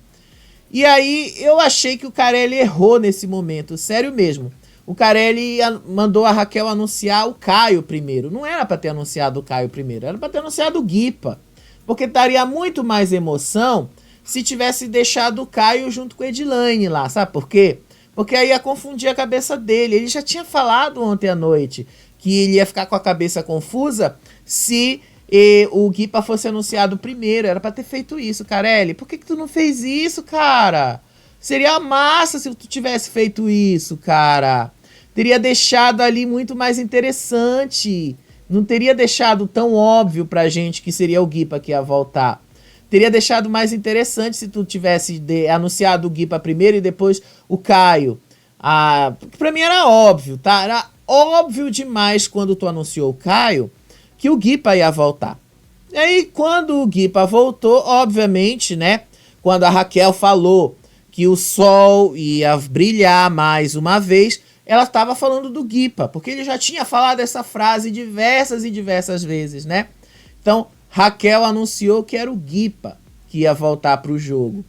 E aí, eu achei que o Carelli errou nesse momento, sério mesmo. O Carelli mandou a Raquel anunciar o Caio primeiro. Não era para ter anunciado o Caio primeiro, era para ter anunciado o Guipa. Porque daria muito mais emoção se tivesse deixado o Caio junto com a Edilane lá, sabe por quê? Porque aí ia confundir a cabeça dele. Ele já tinha falado ontem à noite que ele ia ficar com a cabeça confusa se o Guipa fosse anunciado primeiro. Era pra ter feito isso, Carelli. Por que tu não fez isso, cara? Seria massa se tu tivesse feito isso, cara. Teria deixado ali muito mais interessante. Não teria deixado tão óbvio pra gente que seria o Guipa que ia voltar. Teria deixado mais interessante se tu tivesse anunciado o Guipa primeiro e depois o Caio. Pra mim era óbvio, tá? Era óbvio demais quando tu anunciou o Caio que o Guipa ia voltar. E aí, quando o Guipa voltou, obviamente, né? Quando a Raquel falou que o sol ia brilhar mais uma vez, ela estava falando do Guipa, porque ele já tinha falado essa frase diversas e diversas vezes, né? Então, Raquel anunciou que era o Guipa que ia voltar para o jogo.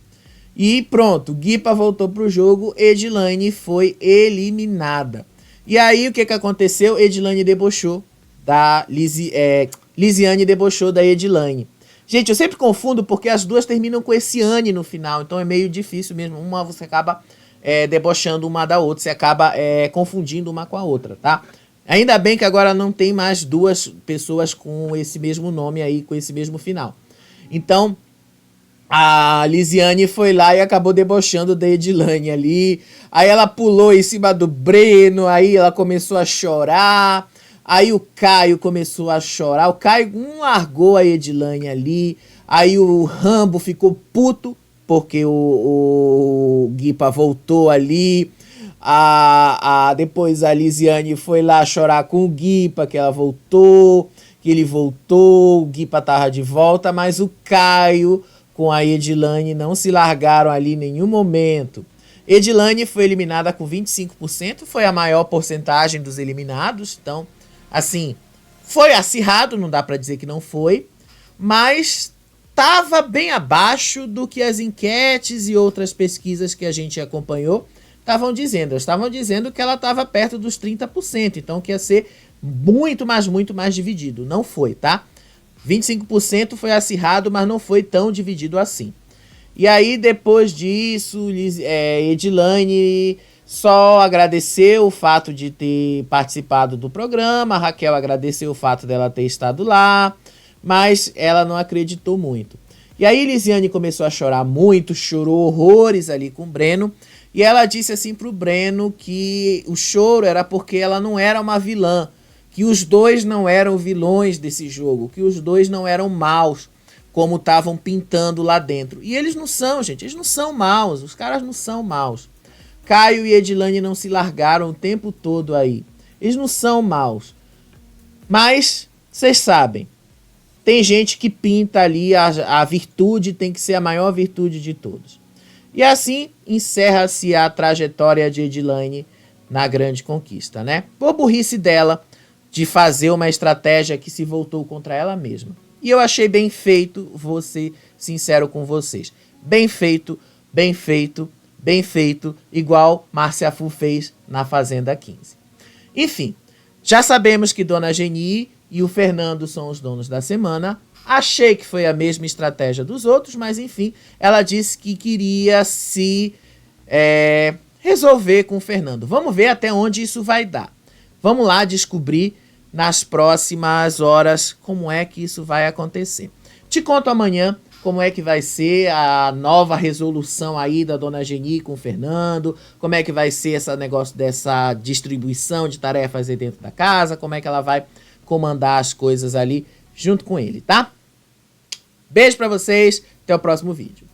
E pronto, Guipa voltou para o jogo, Edilane foi eliminada. E aí o que aconteceu? Edilane debochou da Lisiane debochou da Edilane. Gente, eu sempre confundo porque as duas terminam com esse Anne no final, então é meio difícil mesmo. Uma você acaba debochando uma da outra, você acaba confundindo uma com a outra, tá? Ainda bem que agora não tem mais duas pessoas com esse mesmo nome aí, com esse mesmo final. Então, a Lisiane foi lá e acabou debochando da Edilane ali. Aí ela pulou em cima do Breno, aí ela começou a chorar. Aí o Caio começou a chorar. O Caio largou a Edilane ali. Aí o Rambo ficou puto, porque o Guipa voltou ali. Depois a Lisiane foi lá chorar com o Guipa, que ela voltou, que ele voltou, o Guipa tava de volta, mas o Caio com a Edilane não se largaram ali em nenhum momento. Edilane foi eliminada com 25%, foi a maior porcentagem dos eliminados, então, assim, foi acirrado, não dá pra dizer que não foi, mas tava bem abaixo do que as enquetes e outras pesquisas que a gente acompanhou estavam dizendo. Eles estavam dizendo que ela estava perto dos 30%, então que ia ser muito mais dividido. Não foi, tá? 25% foi acirrado, mas não foi tão dividido assim. E aí, depois disso, Edilane só agradeceu o fato de ter participado do programa, a Raquel agradeceu o fato dela ter estado lá, mas ela não acreditou muito. E aí, Lisiane começou a chorar muito, chorou horrores ali com o Breno, e ela disse assim pro Breno que o choro era porque ela não era uma vilã, que os dois não eram vilões desse jogo, que os dois não eram maus, como estavam pintando lá dentro. E eles não são, gente, eles não são maus, os caras não são maus. Caio e Edilane não se largaram o tempo todo aí. Eles não são maus. Mas, vocês sabem, tem gente que pinta ali a virtude, tem que ser a maior virtude de todos. E assim encerra-se a trajetória de Edilane na grande conquista, né? Por burrice dela de fazer uma estratégia que se voltou contra ela mesma. E eu achei bem feito, vou ser sincero com vocês. Bem feito, bem feito, bem feito, igual Márcia Fu fez na Fazenda 15. Enfim, já sabemos que Dona Geni e o Fernando são os donos da semana. Achei que foi a mesma estratégia dos outros, mas enfim, ela disse que queria se resolver com o Fernando. Vamos ver até onde isso vai dar. Vamos lá descobrir nas próximas horas como é que isso vai acontecer. Te conto amanhã como é que vai ser a nova resolução aí da Dona Geni com o Fernando, como é que vai ser esse negócio dessa distribuição de tarefas aí dentro da casa, como é que ela vai comandar as coisas ali junto com ele, tá? Beijo pra vocês, até o próximo vídeo.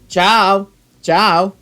Tchau, tchau.